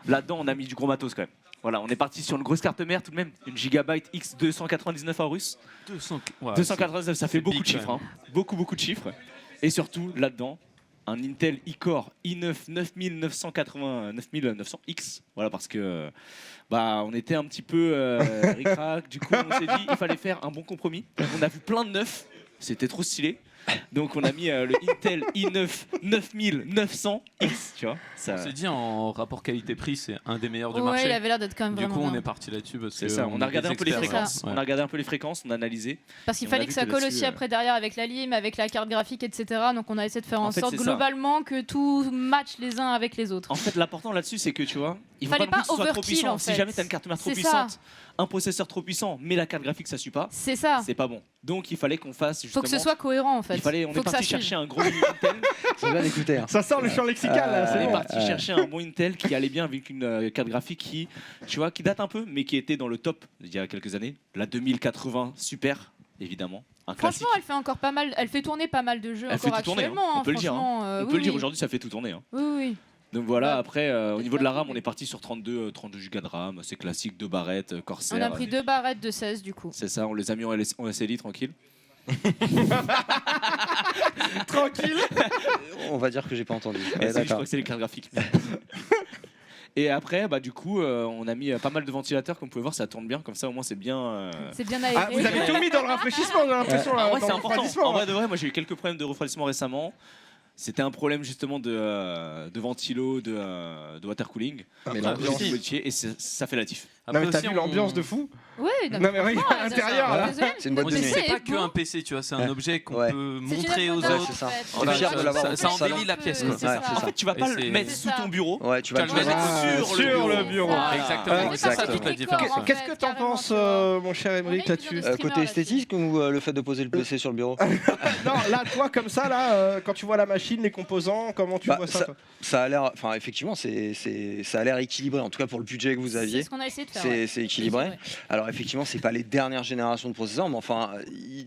Là-dedans, on a mis du gros matos quand même. Voilà, on est parti sur une grosse carte mère tout de même, une Gigabyte X299 en russe. 299, ça fait beaucoup de chiffres, hein. Beaucoup de chiffres. Et surtout, là-dedans, un Intel i-Core i9 9900X. Voilà, parce que on était un petit peu ric-rac. Du coup, on s'est dit il fallait faire un bon compromis. On a vu plein de neufs, c'était trop stylé. Donc on a mis le Intel i9 9900X, tu vois. On s'est dit en rapport qualité-prix, c'est un des meilleurs du Ouais, marché. il avait l'air d'être quand même Du vraiment coup, on bien. est parti là-dessus parce C'est que ça, on a regardé un peu les fréquences. Ouais. On a regardé un peu les fréquences, on a analysé. Parce qu'il Et on fallait a que vu ça colle là-dessus, aussi après derrière avec la lime, avec la carte graphique, etc. Donc on a essayé de faire en En fait, sorte c'est ça. globalement que tout match les uns avec les autres. En fait, l'important là-dessus, c'est que tu vois, il faut Fallait pas, non plus pas que ce soit trop overkill, puissant. en Si fait. jamais t'as une carte mère trop C'est ça. puissante, un processeur trop puissant, mais la carte graphique ça suit pas, C'est ça. c'est pas bon. Donc il fallait qu'on fasse Faut justement. que ce soit cohérent en fait. On est Faut que ça parti suive. chercher un gros Intel. C'est bien d'écouter. Hein. Ça sort le champ lexical là, On c'est est bon. parti chercher un bon Intel qui allait bien avec une carte graphique qui, tu vois, qui date un peu, mais qui était dans le top il y a quelques années. La 2080 Super, évidemment. Un classique. Franchement, elle fait encore pas mal, elle fait tourner pas mal de jeux Elle fait encore tout tourner, hein. actuellement. On peut le dire. franchement, On oui, peut le dire oui. aujourd'hui, ça fait tout tourner. Hein. Oui, oui. Donc voilà, après, au niveau de la RAM, on est parti sur 32 Go de RAM, c'est classique, 2 barrettes, Corsair. On a pris 2 barrettes de 16 du coup. C'est ça, on les a mis en SLI tranquille. Tranquille. On va dire que j'ai pas entendu. Ouais, SLI, je crois d'accord. que c'est les cartes graphiques. Et après, du coup, on a mis pas mal de ventilateurs, comme vous pouvez voir, ça tourne bien, comme ça au moins c'est bien. C'est bien aéré. Ah, vous avez tout mis dans le rafraîchissement, j'ai l'impression. là, Ah ouais, dans c'est le important. refroidissement, En vrai hein. de vrai, moi j'ai eu quelques problèmes de refroidissement récemment. C'était un problème justement de ventilo, de water cooling. Ah, mais Après, l'ambiance. j'ai modifié et ça fait la diff. Non, mais t'as aussi, vu l'ambiance de fou? Oui, Non, mais regarde franchement, l'intérieur, là. désolé, C'est une boîte mon de nuit. PC C'est est pas que beau. un PC, tu vois, c'est un objet qu'on Ouais. peut C'est montrer une aux œuvre Ouais, autres. c'est ça. en fait. On est fier de l'avoir. Ça au salon. embellit la pièce, C'est quoi. ça. c'est En fait, tu vas Et pas c'est- le mettre c'est sous ça. ton bureau. Ouais, tu vas le Tu vas le mettre. mettre sur le bureau. Voilà. Exactement. C'est Exactement. ça, toute la différence. décor, en Qu'est-ce fait, que t'en carrément, penses, tu vois. mon cher Émeric, On est là-dessus? plusieurs streamers Côté là-dessus. esthétique ou le fait de poser le PC sur le bureau? Non, là, toi, comme ça, là, quand tu vois la machine, les composants, comment tu Bah, vois ça, toi? Ça a l'air, enfin effectivement, ça a l'air équilibré. En tout cas pour le budget que vous C'est aviez, ce qu'on a essayé de faire. c'est ouais. c'est équilibré. C'est vrai. Alors effectivement, c'est pas les dernières générations de processeurs, mais enfin,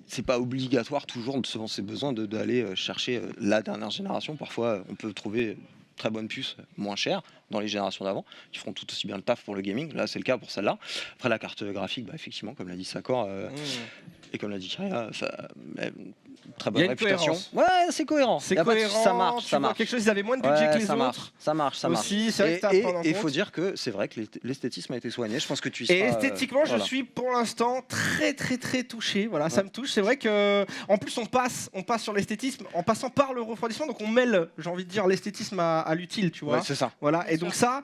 c'est pas obligatoire toujours selon ses besoins d'aller chercher la dernière génération. Parfois, on peut trouver très bonnes puces moins chères dans les générations d'avant qui feront tout aussi bien le taf pour le gaming. Là, c'est le cas pour celle-là. Après, la carte graphique, bah, effectivement, comme l'a dit Sakor et comme l'a dit Kyria, très Il y bonne a une réputation. cohérence. Ouais, c'est cohérent. C'est Y a pas de- cohérent, ça marche, tu ça vois marche. quelque chose, ils avaient moins de budget Ouais, que les ça autres. marche, ça marche, ça marche. Aussi, c'est vrai que t'as à prendre en Et il compte. faut dire que c'est vrai que l'esthétisme a été soigné. Je pense que tu y Et seras, esthétiquement, je voilà. suis pour l'instant très touché. Voilà, ça me touche. C'est vrai que, en plus, on passe sur l'esthétisme en passant par le refroidissement, donc on mêle, j'ai envie de dire, l'esthétisme à l'utile, tu vois. Ouais, c'est ça. Voilà, et donc ça.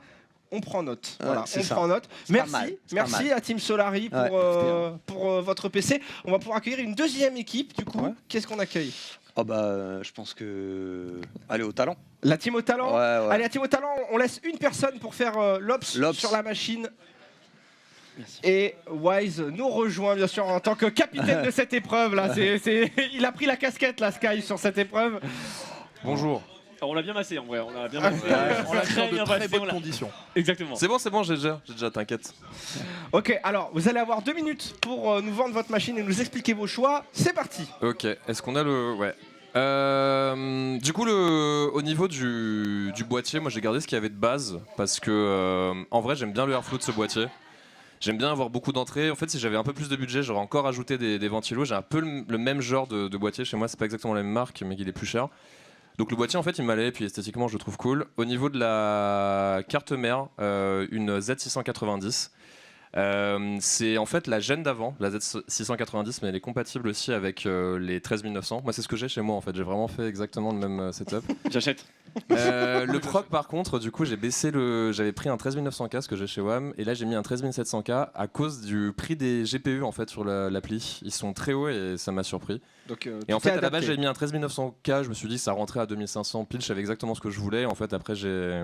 On prend note. Ouais, Voilà, c'est on ça. prend note. C'est pas Merci, mal, c'est pas merci mal. à Team Solari pour, Ouais, pour votre PC. On va pouvoir accueillir une deuxième équipe. Du coup, Ouais. qu'est-ce qu'on accueille? Oh bah, je pense que allez au talent. La team au talent. Ouais, ouais. Allez, la team au talent. On laisse une personne pour faire l'ops sur la machine. Et Wise nous rejoint bien sûr en tant que capitaine de cette épreuve là. Il a pris la casquette là, Sky, sur cette épreuve. Bonjour. Alors, on l'a bien massé en vrai, on l'a bien massé. On l'a mis dans de bien très massé, bonnes on l'a- conditions. Exactement. C'est bon, j'ai déjà, t'inquiète. Ok, alors vous allez avoir 2 minutes pour nous vendre votre machine et nous expliquer vos choix. C'est parti. Ok, est-ce qu'on a le... Ouais. Du coup, au niveau du boîtier, moi j'ai gardé ce qu'il y avait de base parce que en vrai j'aime bien le airflow de ce boîtier. J'aime bien avoir beaucoup d'entrées. En fait, si j'avais un peu plus de budget, j'aurais encore ajouté des ventilos. J'ai un peu le même genre de boîtier chez moi. C'est pas exactement la même marque, mais il est plus cher. Donc le boîtier, en fait, il m'allait. Puis esthétiquement, je le trouve cool. Au niveau de la carte mère, une Z690. C'est en fait la gêne d'avant, la Z690, mais elle est compatible aussi avec les 13900. Moi, c'est ce que j'ai chez moi en fait. J'ai vraiment fait exactement le même setup. J'achète. Le proc, par contre, du coup, j'avais pris un 13900K, ce que j'ai chez WAM, et là j'ai mis un 13700K à cause du prix des GPU en fait sur l'appli. Ils sont très hauts et ça m'a surpris. Donc, et en fait, à la base, j'avais mis un 13900K. Je me suis dit que ça rentrait à 2500 pile. Je savais exactement ce que je voulais. En fait, après, j'ai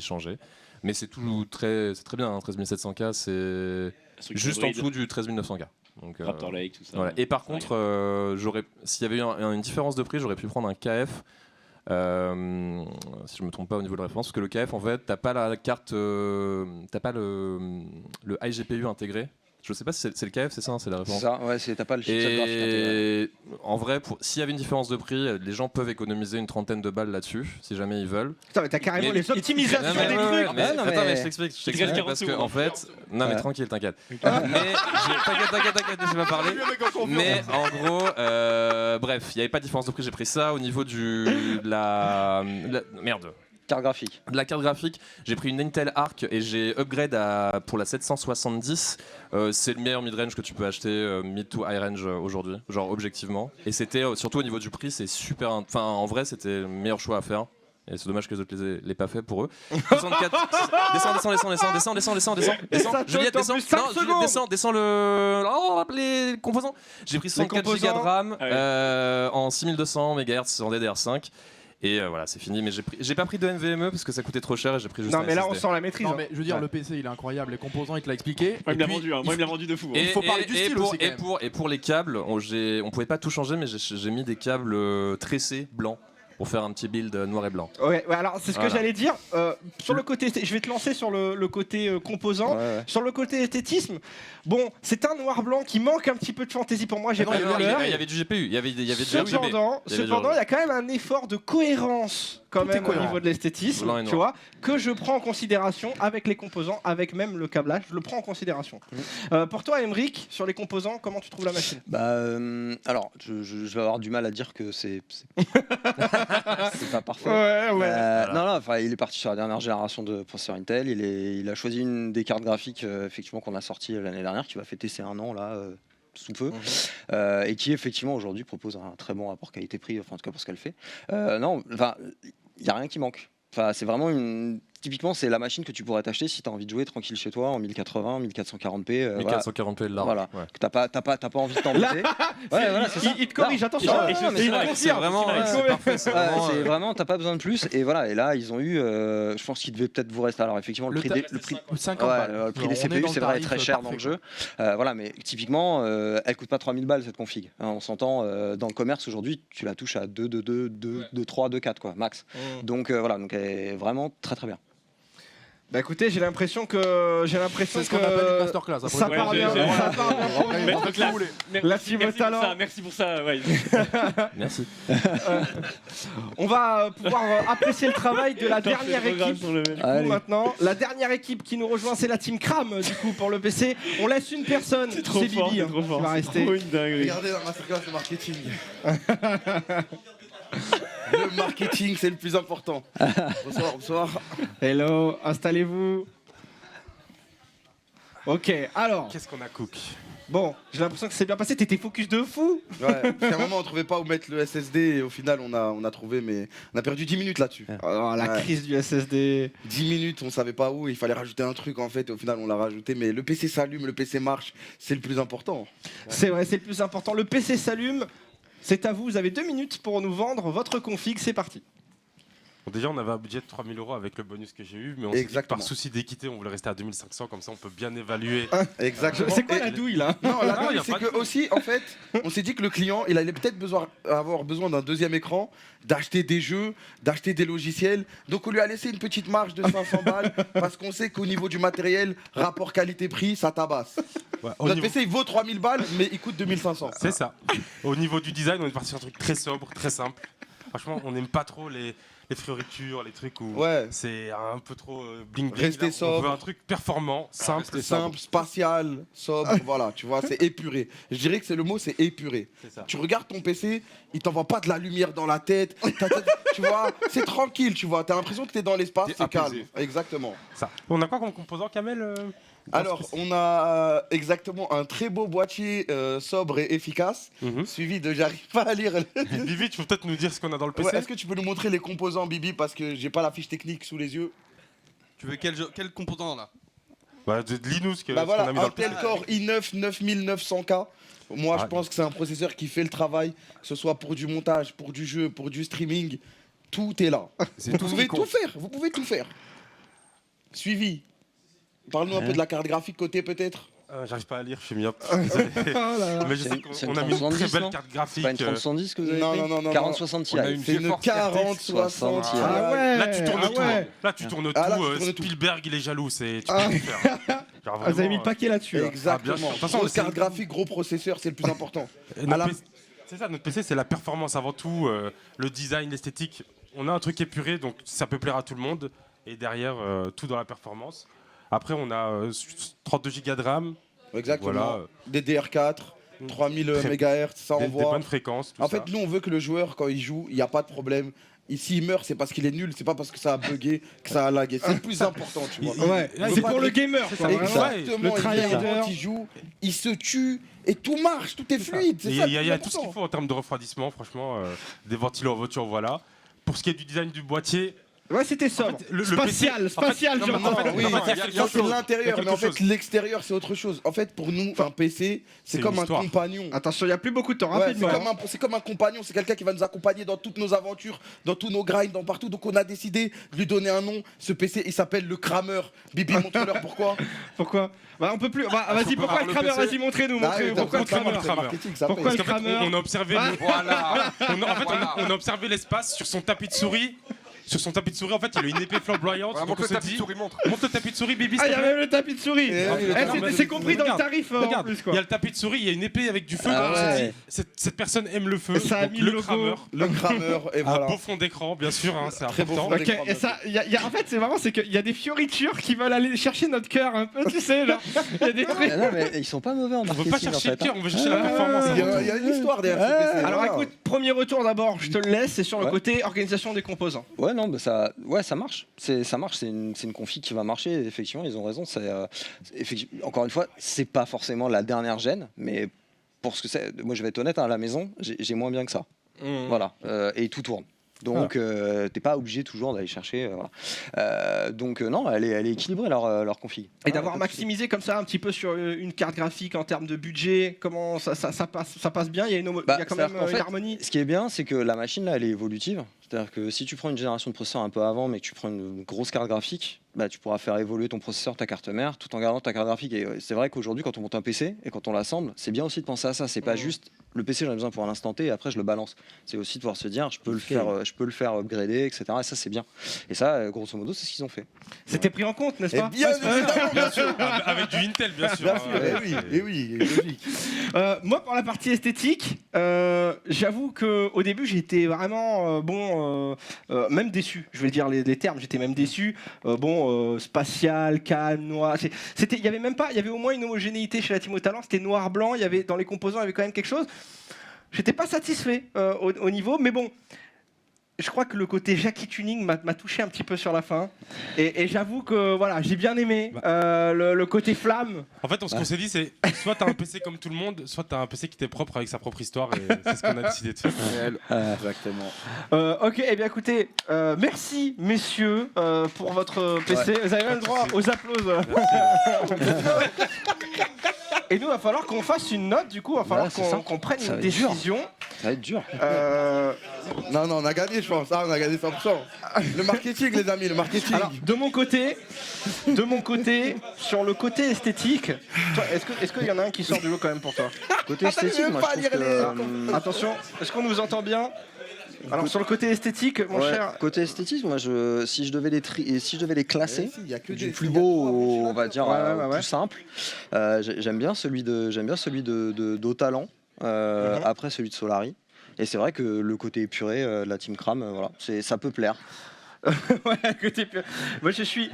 changé. Mais c'est très bien. 13700K, c'est juste en dessous du 13900K. Donc, Raptor Lake, tout ça. Voilà. Et par contre, s'il y avait eu une différence de prix, j'aurais pu prendre un KF. Si je me trompe pas au niveau de la référence, parce que le KF, en fait, t'as pas la carte, t'as pas le iGPU intégré. Je sais pas si c'est le KF, c'est ça, c'est la référence. C'est ça, ouais, t'as pas le chipset graphique intégré. Et en vrai, s'il y avait une différence de prix, les gens peuvent économiser une trentaine de balles là-dessus, si jamais ils veulent. Putain, mais t'as carrément les optimisations des trucs. Attends, mais je t'explique parce que en fait, non mais tranquille, t'inquiète. Mais t'inquiète, je vais pas parler. Mais en gros, bref, il y avait pas de différence de prix. J'ai pris ça au niveau merde. Carte graphique. De la carte graphique, j'ai pris une Intel Arc et j'ai upgrade pour la 770. C'est le meilleur mid-range que tu peux acheter, mid to high range aujourd'hui, genre objectivement. Et c'était surtout au niveau du prix, c'est super. Enfin, en vrai, c'était le meilleur choix à faire. Et c'est dommage que les autres l'aient pas fait pour eux. 64. Descends. Juliette, descends les composants. J'ai pris 64 Go de RAM en 6200 MHz en DDR5. Et voilà, c'est fini. Mais j'ai pas pris de NVMe parce que ça coûtait trop cher et j'ai pris juste un Non, mais là, SSD. on sent la maîtrise. Non, mais je veux dire, le PC il est incroyable, les composants il te l'a expliqué. Moi, il me l'a vendu, moi, il me l'a vendu de fou. Il faut parler du style aussi. Et pour les câbles, on pouvait pas tout changer, mais j'ai mis des câbles tressés blancs pour faire un petit build noir et blanc. Ouais, alors c'est ce que j'allais dire. Sur le côté, je vais te lancer sur le côté composant. Ouais. Sur le côté esthétisme, bon, c'est un noir-blanc qui manque un petit peu de fantaisie pour moi. J'ai pas Il y avait du GPU, il y avait du Cependant, il y a quand même un effort de cohérence quand même au niveau de l'esthétisme, Blanc et tu vois, que je prends en considération avec les composants, avec même le câblage, je le prends en considération. Pour toi, Emric, sur les composants, comment tu trouves la machine? Alors, je vais avoir du mal à dire que c'est pas parfait. Ouais. Non, enfin, il est parti sur la dernière génération de processeurs Intel. Il a choisi une des cartes graphiques effectivement qu'on a sorti l'année dernière, qui va fêter ses 1 an là. Sous peu, et qui effectivement aujourd'hui propose un très bon rapport qualité-prix, enfin en tout cas pour ce qu'elle fait. Non, enfin, il n'y a rien qui manque. Enfin, c'est vraiment typiquement, c'est la machine que tu pourrais t'acheter si tu as envie de jouer tranquille chez toi en 1080, 1440p. 1440p large. Voilà. Ouais. T'as pas envie de t'embêter. Voilà, c'est ça. Il te corrige, attention. C'est vraiment, c'est parfait. C'est vraiment, t'as pas besoin de plus. Et voilà, et là, ils ont eu, je pense qu'il devait peut-être vous rester. Alors, effectivement, le prix 50 balles. Le prix des CPU, c'est vrai, est très cher dans le jeu. Voilà, mais typiquement, elle coûte pas 3000 balles cette config. On s'entend, dans le commerce aujourd'hui, tu la touches à 2, 3, 2, 4, quoi, max. Donc voilà, donc elle est vraiment très très bien. Bah écoutez, j'ai l'impression que C'est ce qu'on appelle une masterclass. Après, ça part bien. La team au talent. Merci pour ça. Ouais. Merci. On va pouvoir apprécier le travail de la dernière équipe. Du coup, maintenant, la dernière équipe qui nous rejoint, c'est la team Kram. Du coup, pour le PC, on laisse une personne. C'est Bibi. Trop fort. Qui va rester. Regardez la masterclass de marketing. Le marketing, c'est le plus important. Bonsoir. Hello, installez-vous. Ok, alors. Qu'est-ce qu'on a cook? Bon, j'ai l'impression que c'est bien passé. T'étais focus de fou. Ouais, parce qu'à un moment, on trouvait pas où mettre le SSD et au final, on a trouvé, mais on a perdu 10 minutes là-dessus. Oh, la crise du SSD. 10 minutes, on savait pas où, il fallait rajouter un truc en fait, et au final, on l'a rajouté. Mais le PC s'allume, le PC marche, c'est le plus important. C'est vrai, c'est le plus important. Le PC s'allume. C'est à vous, vous avez 2 minutes pour nous vendre votre config, c'est parti. Bon, déjà, on avait un budget de 3 000 € avec le bonus que j'ai eu, mais on s'est dit que Exactement. par souci d'équité, on voulait rester à 2 500, comme ça on peut bien évaluer. Exactement. C'est quoi Et- la douille là? Non, la Non, douille, y a c'est pas de que aussi, en fait, on s'est dit que le client, il allait peut-être avoir besoin d'un deuxième écran, d'acheter des jeux, d'acheter des logiciels. Donc on lui a laissé une petite marge de 500 balles parce qu'on sait qu'au niveau du matériel, rapport qualité-prix, ça tabasse. Ouais, au Notre niveau- PC, il vaut 3000 balles, mais il coûte 2500. C'est ça. Au niveau du design, on est parti sur un truc très sobre, très simple. Franchement, on n'aime pas trop les fioritures, les trucs où Ouais. c'est un peu trop bling bling. Restez Là, on sobre. veut un truc performant, simple. Simple, spatial, sobre, voilà, tu vois, c'est épuré. Je dirais que c'est le mot, c'est épuré. C'est ça. Tu regardes ton PC, il t'envoie pas de la lumière dans la tête, tu vois, c'est tranquille, tu vois, t'as l'impression que t'es dans l'espace, T'es c'est calme. apaisé. Exactement. Ça. On a quoi comme composant, Kamel Alors, on a exactement un très beau boîtier sobre et efficace, suivi de j'arrive pas à lire. Vivi, tu peux peut-être nous dire ce qu'on a dans le PC. Ouais, est-ce que tu peux nous montrer les composants, Bibi, parce que j'ai pas la fiche technique sous les yeux. Tu veux quel composant là? Bah, de Linux Bah qu'on voilà, a mis dans le PC. Intel Core i9 9900K. Moi, je Ouais. pense que c'est un processeur qui fait le travail, que ce soit pour du montage, pour du jeu, pour du streaming. Tout est là. C'est Vous tout ce pouvez qui compte. tout faire. Vous pouvez tout faire. Suivi. Parle-nous un peu de la carte graphique côté peut-être. J'arrive pas à lire, je suis myope. Désolé. Mais je sais C'est qu'on une a mis une 3070, très belle non carte C'est graphique. pas une 3070 que vous avez Non, pris non, non, non, 4060 Ti. On a une C'est une GeForce 4060 RTX. Ti. Ah ouais. Là, tu tournes ah tout. ouais. Là, tu tournes Ah, là, tout. tu tournes tout. Spielberg, il est jaloux. Tu peux Ah. tout faire. Genre, Ah, vous vraiment, avez mis le paquet là-dessus. là. Exactement. Ah, bien sûr. De toute façon, Grosse c'est- carte graphique, gros processeur, c'est le plus important. Notre À la- PC c'est ça, notre PC, c'est la performance avant tout, le design, l'esthétique. On a un truc épuré, donc ça peut plaire à tout le monde. Et derrière, tout dans la performance. Après, on a 32 Go de RAM. Exactement. Voilà. Des DR4, 3000 Très- MHz, ça Des envoie. bonnes fréquences. Tout En ça. fait, nous, on veut que le joueur, quand il joue, il n'y a pas de problème. S'il meurt, c'est parce qu'il est nul, c'est pas parce que ça a bugué, que ça a lagué. C'est le plus important, tu vois. Ouais, Là, c'est pour le gamer. Quoi, vraiment. Exactement, Le il tryharder. vient, il joue, il se tue, et tout marche, tout est fluide. C'est Il y ça a, le il y plus a tout ce qu'il important. faut en termes de refroidissement, franchement. Des ventilos en voiture, voilà. Pour ce qui est du design du boîtier. Ouais, c'était ça. le spatial, PC spatial, non, je mais crois. en fait, Oui, en fait, il y a ça quelque c'est chose. Il y a l'intérieur, mais quelque en fait chose. l'extérieur c'est autre chose. En fait pour nous un PC c'est C'est comme une un histoire. compagnon. Attention, il n'y a plus beaucoup de temps. Ouais, Rapidement. c'est comme un compagnon, c'est quelqu'un qui va nous accompagner dans toutes nos aventures, dans tous nos grinds, dans partout. Donc on a décidé de lui donner un nom. Ce PC il s'appelle le Kramer. Bibi montre-leur pourquoi. Pourquoi? Bah, on peut plus. Bah, on vas-y, peut pourquoi avoir le le Kramer? PC. Vas-y, montrez-nous. Ah, Montrez-nous. oui, Pourquoi le montre-moi Kramer? le Kramer. marketing, ça Pourquoi paye. le Parce qu'en fait, Kramer? on a observé, Voilà. on a observé l'espace sur son tapis de souris. Sur son tapis de souris, en fait, il a une épée flamboyante. Voilà, donc montre on le se tapis de dit, souris, montre. montre le tapis de souris, Bibi. Ah, s'il il y te a plaît. même le tapis de souris. Eh oui, le Eh, tapis de c'est compris dans le Regarde, tarif en Regarde, plus il quoi. y a le tapis de souris, il y a une épée avec du feu. Ah donc on se ouais. dit, cette personne aime le feu. Ça a donc mis le le logo. Kramer. Le Kramer et Un voilà. beau fond d'écran, bien sûr, hein, c'est Très beau important. fond Ok, d'écran, et ça, en fait, c'est marrant, c'est qu'il y a des fioritures qui veulent aller chercher notre cœur un peu, tu sais, genre. Il y a des trucs. Ah non, mais ils sont pas mauvais en On veut marketing. pas en chercher le fait, hein. cœur, on veut chercher la performance. Il y avant a- tout. il y a une histoire derrière ce PC. Alors voilà. écoute, premier retour d'abord, je te le laisse, c'est sur le Ouais. côté organisation des composants. Ouais, non, bah ça marche. Ça marche, c'est une config qui va marcher. Effectivement, ils ont raison. Encore une fois, c'est pas forcément la dernière gêne, mais pour ce que c'est, moi je vais être honnête, hein, à la maison, j'ai moins bien que ça. Voilà, et tout tourne. Donc, t'es pas obligé toujours d'aller chercher. Voilà. Donc, non, elle est équilibrée leur config. Et d'avoir maximisé comme ça un petit peu sur une carte graphique en termes de budget, comment ça passe bien, il y a, il y a quand même c'est-à-dire qu'en une fait, harmonie. Ce qui est bien, c'est que la machine là, elle est évolutive. C'est-à-dire que si tu prends une génération de processeurs un peu avant, mais que tu prends une grosse carte graphique, bah, tu pourras faire évoluer ton processeur, ta carte mère, tout en gardant ta carte graphique. Et c'est vrai qu'aujourd'hui, quand on monte un PC et quand on l'assemble, c'est bien aussi de penser à ça. C'est pas juste le PC, j'en ai besoin pour un instant T et après je le balance. C'est aussi de pouvoir se dire, je peux le faire upgrader, etc. Et ça, c'est bien. Et ça, grosso modo, c'est ce qu'ils ont fait. C'était pris en compte, n'est-ce Et pas? bien évidemment, bien sûr. Avec du Intel, bien sûr. Bien sûr, eh oui, logique. Moi, pour la partie esthétique, j'avoue qu'au début, j'étais vraiment même déçu. Je vais dire les termes, j'étais même déçu. Spatial, calme, noir. Il y avait même pas, il y avait au moins une homogénéité chez la Team au Talent. C'était noir-blanc. Il y avait dans les composants, il y avait quand même quelque chose. J'étais pas satisfait au niveau, mais bon. Je crois que le côté Jackie Tuning m'a touché un petit peu sur la fin. Et j'avoue que voilà, j'ai bien aimé le côté flamme. En fait, ce qu'on s'est dit, c'est soit t'as un PC comme tout le monde, soit t'as un PC qui t'est propre avec sa propre histoire, et c'est ce qu'on a décidé de faire. Exactement. Ok, eh bien écoutez, merci messieurs pour votre PC. Vous avez même le droit aux applaudissements. Et nous, il va falloir qu'on fasse une note, du coup, il va falloir qu'on prenne Ça une va être dur. décision. Ça va être dur. Non, on a gagné, je pense. Ah, on a gagné 100%. Le marketing, les amis, le marketing. Alors, de mon côté, sur le côté esthétique, toi, est-ce qu'il y en a un qui sort du lot quand même pour toi? Côté esthétique, moi je trouve que... Attention, est-ce qu'on nous entend bien? Alors sur le côté esthétique, mon cher. Côté esthétique, moi si je devais les classer, Il y a que du des- plus il y a beau trois, au, franchement. on va dire Ouais. plus simple, j'aime bien celui d'Au Talent, après celui de Solari. Et c'est vrai que le côté épuré de la Team Cram, voilà, ça peut plaire. Ouais, côté moi je suis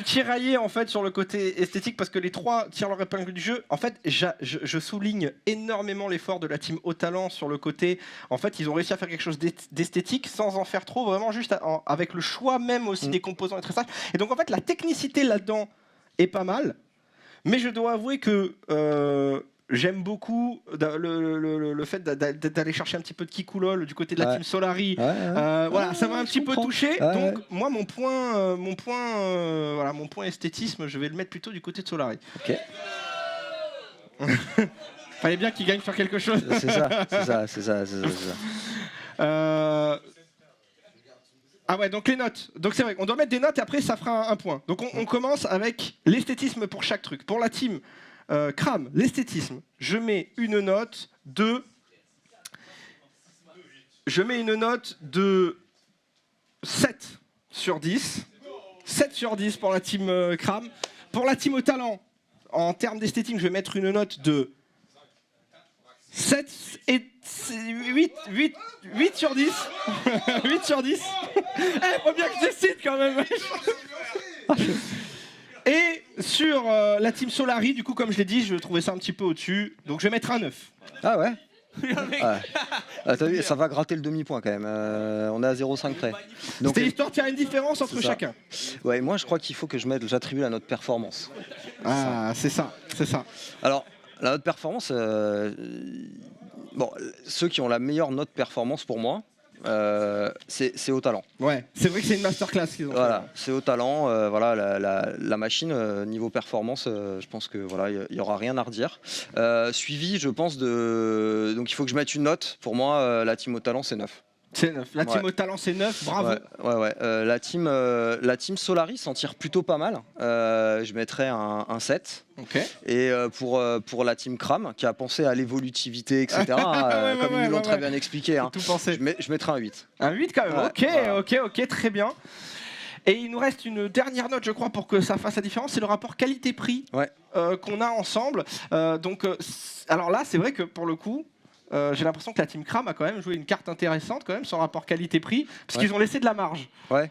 tiraillé en fait sur le côté esthétique parce que les trois tirent leur épingle du jeu. En fait, je souligne énormément l'effort de la team Au Talent sur le côté. En fait, ils ont réussi à faire quelque chose d'esthétique sans en faire trop, vraiment juste avec le choix même aussi des composants et tressages. Et donc en fait, la technicité là-dedans est pas mal, mais je dois avouer que j'aime beaucoup le fait d'aller chercher un petit peu de Kikoulol du côté de la team Solari. Voilà, ça m'a un petit peu touché. Donc moi, mon point esthétisme, je vais le mettre plutôt du côté de Solari. Ok. Fallait bien qu'il gagne sur quelque chose. C'est ça. Ah ouais, donc les notes. Donc c'est vrai, on doit mettre des notes et après ça fera un point. Donc on commence avec l'esthétisme pour chaque truc. Pour la team Cram, l'esthétisme, je mets une note de 7 sur 10. 7 sur 10 pour la team Cram. Pour la team Au Talent, en termes d'esthétique, je vais mettre une note de 7 et 8 sur 10. 8 sur 10. Faut bien que je décide quand même. Et sur la team Solari, du coup, comme je l'ai dit, je trouvais ça un petit peu au-dessus. Donc je vais mettre un 9. Ah ouais. Ah, t'as vu, ça va gratter le demi-point quand même. On est à 0,5 près. Donc, c'était histoire de faire une différence entre chacun. Ouais, moi je crois qu'il faut que j'attribue la note performance. Ah, c'est ça. Alors, la note performance, bon, ceux qui ont la meilleure note performance pour moi, c'est Au Talent. Ouais, c'est vrai que c'est une masterclass qu'ils ont. Voilà, c'est Au Talent. Voilà, la machine niveau performance, je pense que voilà, il y aura rien à redire. Suivi, je pense donc il faut que je mette une note. Pour moi, la team Au Talent, c'est 9. C'est 9. La team Au Talent, c'est 9. Bravo. Ouais. La team Solari s'en tire plutôt pas mal. Je mettrais un 7. Ok. Et pour la team Cram, qui a pensé à l'évolutivité, etc., comme ils nous l'ont très bien expliqué, hein, tout pensé. je mettrais un 8. Un 8 quand même. Ok, très bien. Et il nous reste une dernière note, je crois, pour que ça fasse la différence. C'est le rapport qualité-prix qu'on a ensemble. Alors là, c'est vrai que pour le coup, j'ai l'impression que la team Cram a quand même joué une carte intéressante quand même sur le rapport qualité-prix, parce qu'ils ont laissé de la marge. Ouais.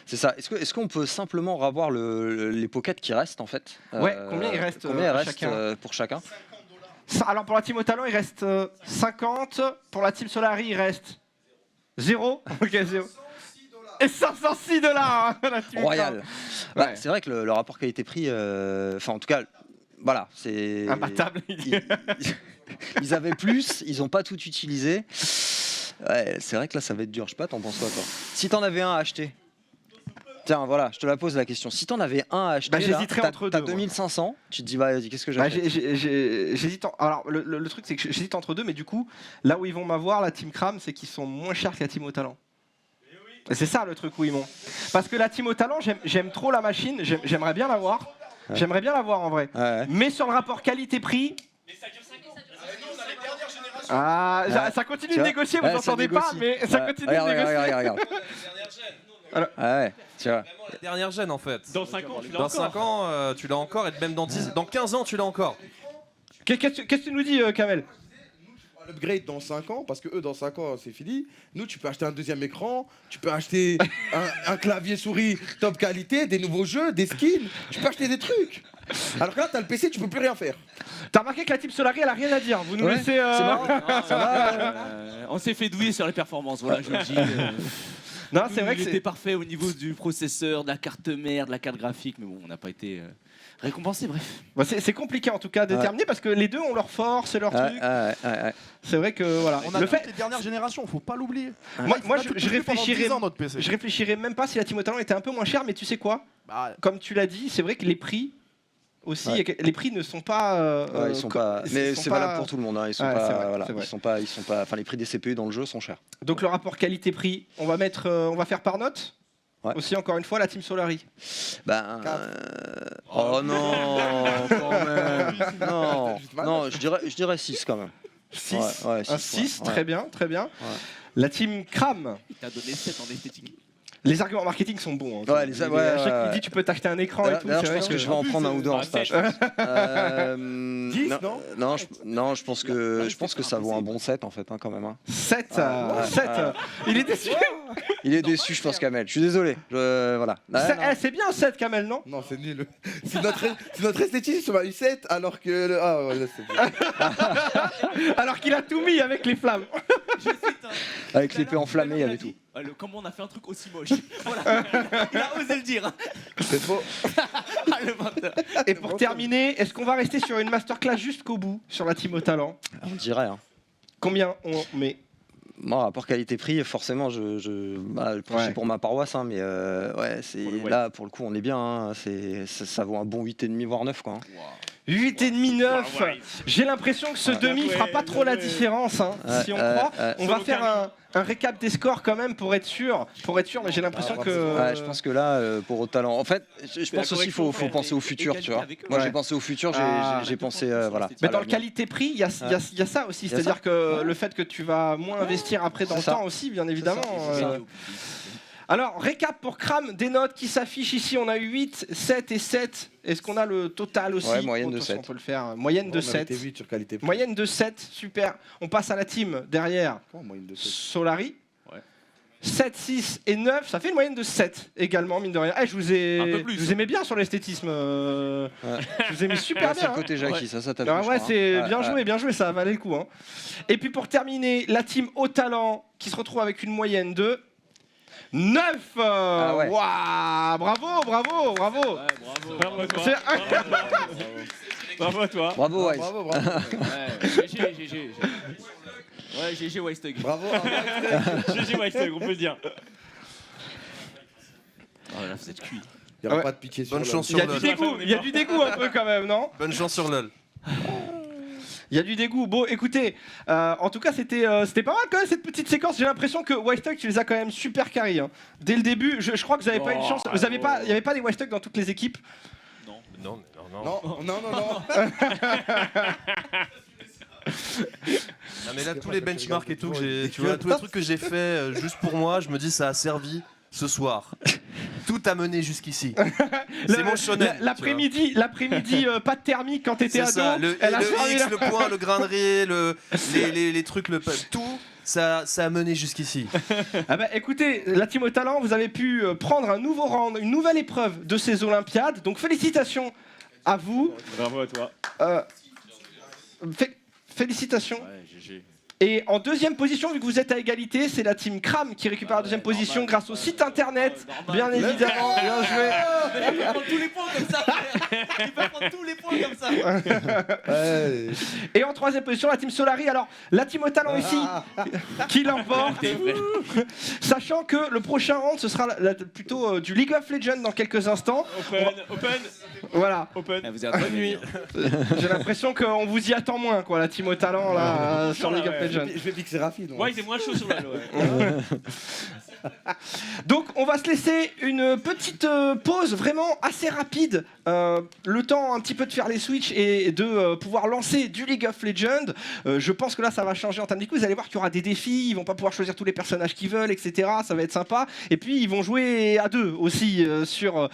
C'est ça. Est-ce qu'on peut simplement revoir les pockets qui restent en fait? Ouais, combien il reste, pour chacun? Alors pour la team Au Talent, il reste 50. Pour la team Solari, il reste 0. Ok, 0. Et $506 la team Royal. Ouais. C'est vrai que le rapport qualité-prix, enfin en tout cas, voilà, c'est imbattable. Ils avaient plus, ils n'ont pas tout utilisé. Ouais, c'est vrai que là ça va être dur. Je sais pas, t'en penses quoi toi? Si t'en avais un à acheter. Tiens, voilà, je te la pose la question. Si t'en avais un à acheter, j'hésiterais entre deux. T'as 2500, tu te dis, bah, qu'est-ce que j'achète? J'hésite. Alors, le truc, c'est que j'hésite entre deux, mais du coup, là où ils vont m'avoir, la team Cram, c'est qu'ils sont moins chers que la team Au Talent. Et c'est ça le truc où ils m'ont. Parce que la team Au Talent, j'aime trop la machine, j'aimerais bien l'avoir. Ouais. J'aimerais bien l'avoir en vrai. Ouais. Mais sur le rapport qualité-prix. Mais ça dure 5 ans, ça dure 5 ans, on a les dernières générations. Ah, ça continue de négocier, vous n'entendez pas, mais ça continue de négocier. Regarde. Alors, ouais, tu vois. La dernière gêne en fait. Dans 5 ans, tu l'as dans encore. 5 ans, tu l'as encore, et même dans 15 ans, tu l'as encore. Qu'est-ce que tu nous dis, Kamel? Upgrade dans 5 ans, parce que eux dans 5 ans c'est fini. Nous tu peux acheter un deuxième écran, tu peux acheter un clavier souris top qualité, des nouveaux jeux, des skins, tu peux acheter des trucs. Alors que là t'as le PC, tu peux plus rien faire. T'as remarqué que la team Solari elle a rien à dire, vous nous laissez... C'est marrant. Ça va, on s'est fait douiller sur les performances, voilà je le dis. Non, c'est vrai que c'était parfait au niveau du processeur, de la carte mère, de la carte graphique, mais bon, on n'a pas été récompensé, bref. Bah, c'est compliqué en tout cas à déterminer parce que les deux ont leur force et leur truc. C'est vrai que voilà. On a les dernières générations, faut pas l'oublier. Moi je réfléchirais même pas si la team Au Talent était un peu moins chère, mais tu sais quoi? Comme tu l'as dit, c'est vrai que les prix aussi. Ouais. Et que les prix ne sont pas. Ouais, ils sont pas. Mais sont c'est pas- valable pour tout le monde. Hein. Ils sont Ouais, c'est pas. vrai, Voilà. c'est vrai. Ils sont pas. Enfin, les prix des CPU dans le jeu sont chers. Donc le rapport qualité-prix, on va mettre, on va faire par note. Ouais. Aussi encore une fois la team Solari. Ben. Oh non, quand même. Non, non, je dirais 6 quand même. 6. Ouais, Un 6, 6, ouais. très bien, très bien. Ouais. La team Kram. Il t'a donné 7 en esthétique. Les arguments marketing sont bons. Hein. Ouais, à chaque midi, tu peux t'acheter un écran et tout. D'ailleurs, c'est je vrai pense que je vais en prendre un ou deux en stage. 10, non, je pense que ça vaut un bon 7 en fait, hein, quand même. Hein. 7, Ouais, 7. ouais. Il est déçu. Il est déçu, je pense, Kamel. Je suis désolé. Voilà. C'est bien 7, Kamel, non? Non, c'est nul. C'est notre esthétisme m'a eu 7 alors que. Ah ouais, là, c'est bien. Alors qu'il a tout mis avec les flammes. Avec l'épée enflammée, il y avait tout. Comment on a fait un truc aussi moche? Voilà. Il a osé le dire. C'est faux. Le menteur. Et pour terminer, est-ce qu'on va rester sur une masterclass jusqu'au bout sur la team au talent? On dirait. Hein. Combien on met? Moi, rapport qualité-prix, forcément, je Ouais. pour ma paroisse, hein, mais ouais, là, pour le coup, on est bien. Hein, ça vaut un bon 8,5 voire 9, quoi. Hein. 8,5, 9. J'ai l'impression que ce demi fera pas trop la différence, hein, si on croit. On va faire un récap des scores quand même pour être sûr, mais j'ai l'impression que. Ouais, je pense que là, pour au talent. En fait, je pense aussi qu'il faut penser au futur, tu vois. Moi, j'ai pensé au futur, j'ai pensé, voilà. Mais dans le qualité-prix, il y a ça aussi, c'est-à-dire que le fait que tu vas moins investir après dans le temps aussi, bien évidemment. Alors, récap pour Kram, des notes qui s'affichent ici. On a eu 8, 7 et 7. Est-ce qu'on a le total aussi? Ouais, moyenne de Attention, 7. On peut le faire. Moyenne de 7. 8 sur qualité. Moyenne de 7, super. On passe à la team derrière. Moyenne de 7. Solari. Ouais. 7, 6 et 9, ça fait une moyenne de 7 également, mine de rien. Je vous aimais bien sur l'esthétisme. Je vous ai mis super C'est bien. le côté Jackie, ça t'a Ah plu, ouais, je crois, c'est hein. bien joué, ça valait le coup. Hein. Et puis pour terminer, la team au talent qui se retrouve avec une moyenne de 9. Ouais. Waouh, bravo. Bravo à toi. C'est Bravo à toi. Bravo, Wise. Bravo. GG. Ouais, GG Wystug. Bravo. GG Wystug, on peut le dire. Oh là, vous êtes cuit. Il n'y aura pas de pitié sur Bonne le- chance Il y sur a du LOL. dégoût, il y a du dégoût un peu quand même, non? Bonne chance sur LOL. Il y a du dégoût. Bon, écoutez, en tout cas, c'était pas mal quand même cette petite séquence. J'ai l'impression que Wystug, tu les as quand même super carrés. Hein. Dès le début, je crois que vous n'avez pas une chance. Il n'y avait pas des Wystug dans toutes les équipes. Non. Non. Non, mais là, tous les benchmarks et tout, tu vois, tous les trucs que j'ai fait juste pour moi, je me dis ça a servi ce soir. Tout a mené jusqu'ici. C'est mon shonen. L'après-midi, pas de thermique quand t'étais C'est ado. ça, le elle a servi X, la- le point, le grain de riz, les trucs, tout, ça a mené jusqu'ici. Ah bah écoutez, la team au talent, vous avez pu prendre un nouveau round, une nouvelle épreuve de ces Olympiades. Donc félicitations à vous. Bravo à toi. Félicitations. Ouais, GG. Et en deuxième position, vu que vous êtes à égalité, c'est la team Kram qui récupère la deuxième position grâce au site internet. Bien évidemment, bien joué. Il peut prendre tous les points comme ça. Il peut prendre tous les points comme ça. Et en troisième position, la team Solari. Alors, la team au talent ici, qui l'emporte. Sachant que le prochain round, ce sera plutôt du League of Legends dans quelques instants. Open. Voilà. Open. Vous êtes bonne nuit. J'ai l'impression qu'on vous y attend moins, quoi, la team au talent là, sur League of Legends. Je vais fixer Rafi. Ouais, il est moins chaud sur la ouais. Donc on va se laisser une petite pause vraiment assez rapide, le temps un petit peu de faire les switches et de pouvoir lancer du League of Legends. Je pense que là ça va changer en termes de coup. Vous allez voir qu'il y aura des défis, ils vont pas pouvoir choisir tous les personnages qu'ils veulent, etc. Ça va être sympa. Et puis ils vont jouer à deux aussi sur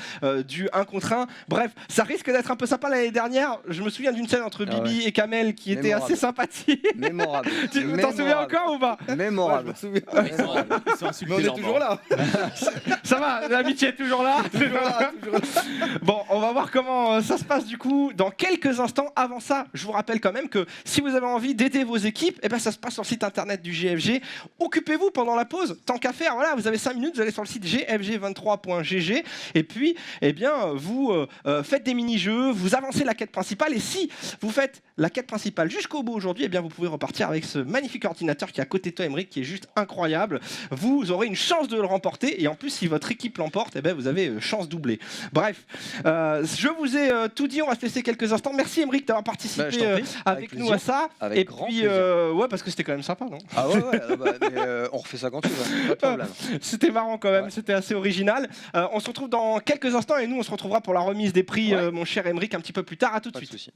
du 1 contre 1. Bref, ça risque d'être un peu sympa. L'année dernière, je me souviens d'une scène entre Bibi et Kamel qui était assez sympathique. Mémorable. Tu t'en souviens encore ou pas? Mémorable. Je me souviens. Ils sont insultés. Mais on est toujours là. Ça va, l'amitié est toujours là. Bon, on va voir comment ça se passe du coup dans quelques instants. Avant ça, je vous rappelle quand même que si vous avez envie d'aider vos équipes, eh ben, ça se passe sur le site internet du GFG. Occupez-vous pendant la pause, tant qu'à faire. Voilà, vous avez 5 minutes, vous allez sur le site gfg23.gg et puis, eh bien, vous faites des mini-jeux, vous avancez la quête principale et si vous faites la quête principale jusqu'au bout aujourd'hui, eh bien, vous pouvez repartir avec ce magnifique ordinateur qui est à côté de toi, Emeric, qui est juste incroyable. Vous aurez une chance de le remporter. Et en plus, si votre équipe l'emporte, eh ben, vous avez chance doublée. Bref, je vous ai tout dit. On va se laisser quelques instants. Merci Émeric d'avoir participé Je t'en prie, avec nous à ça. Avec Et grand puis, plaisir. ouais, parce que c'était quand même sympa, non? Ah ouais, on refait ça quand tu veux, pas de problème. C'était marrant quand même, c'était assez original. On se retrouve dans quelques instants et nous on se retrouvera pour la remise des prix, mon cher Émeric, un petit peu plus tard. À tout de suite.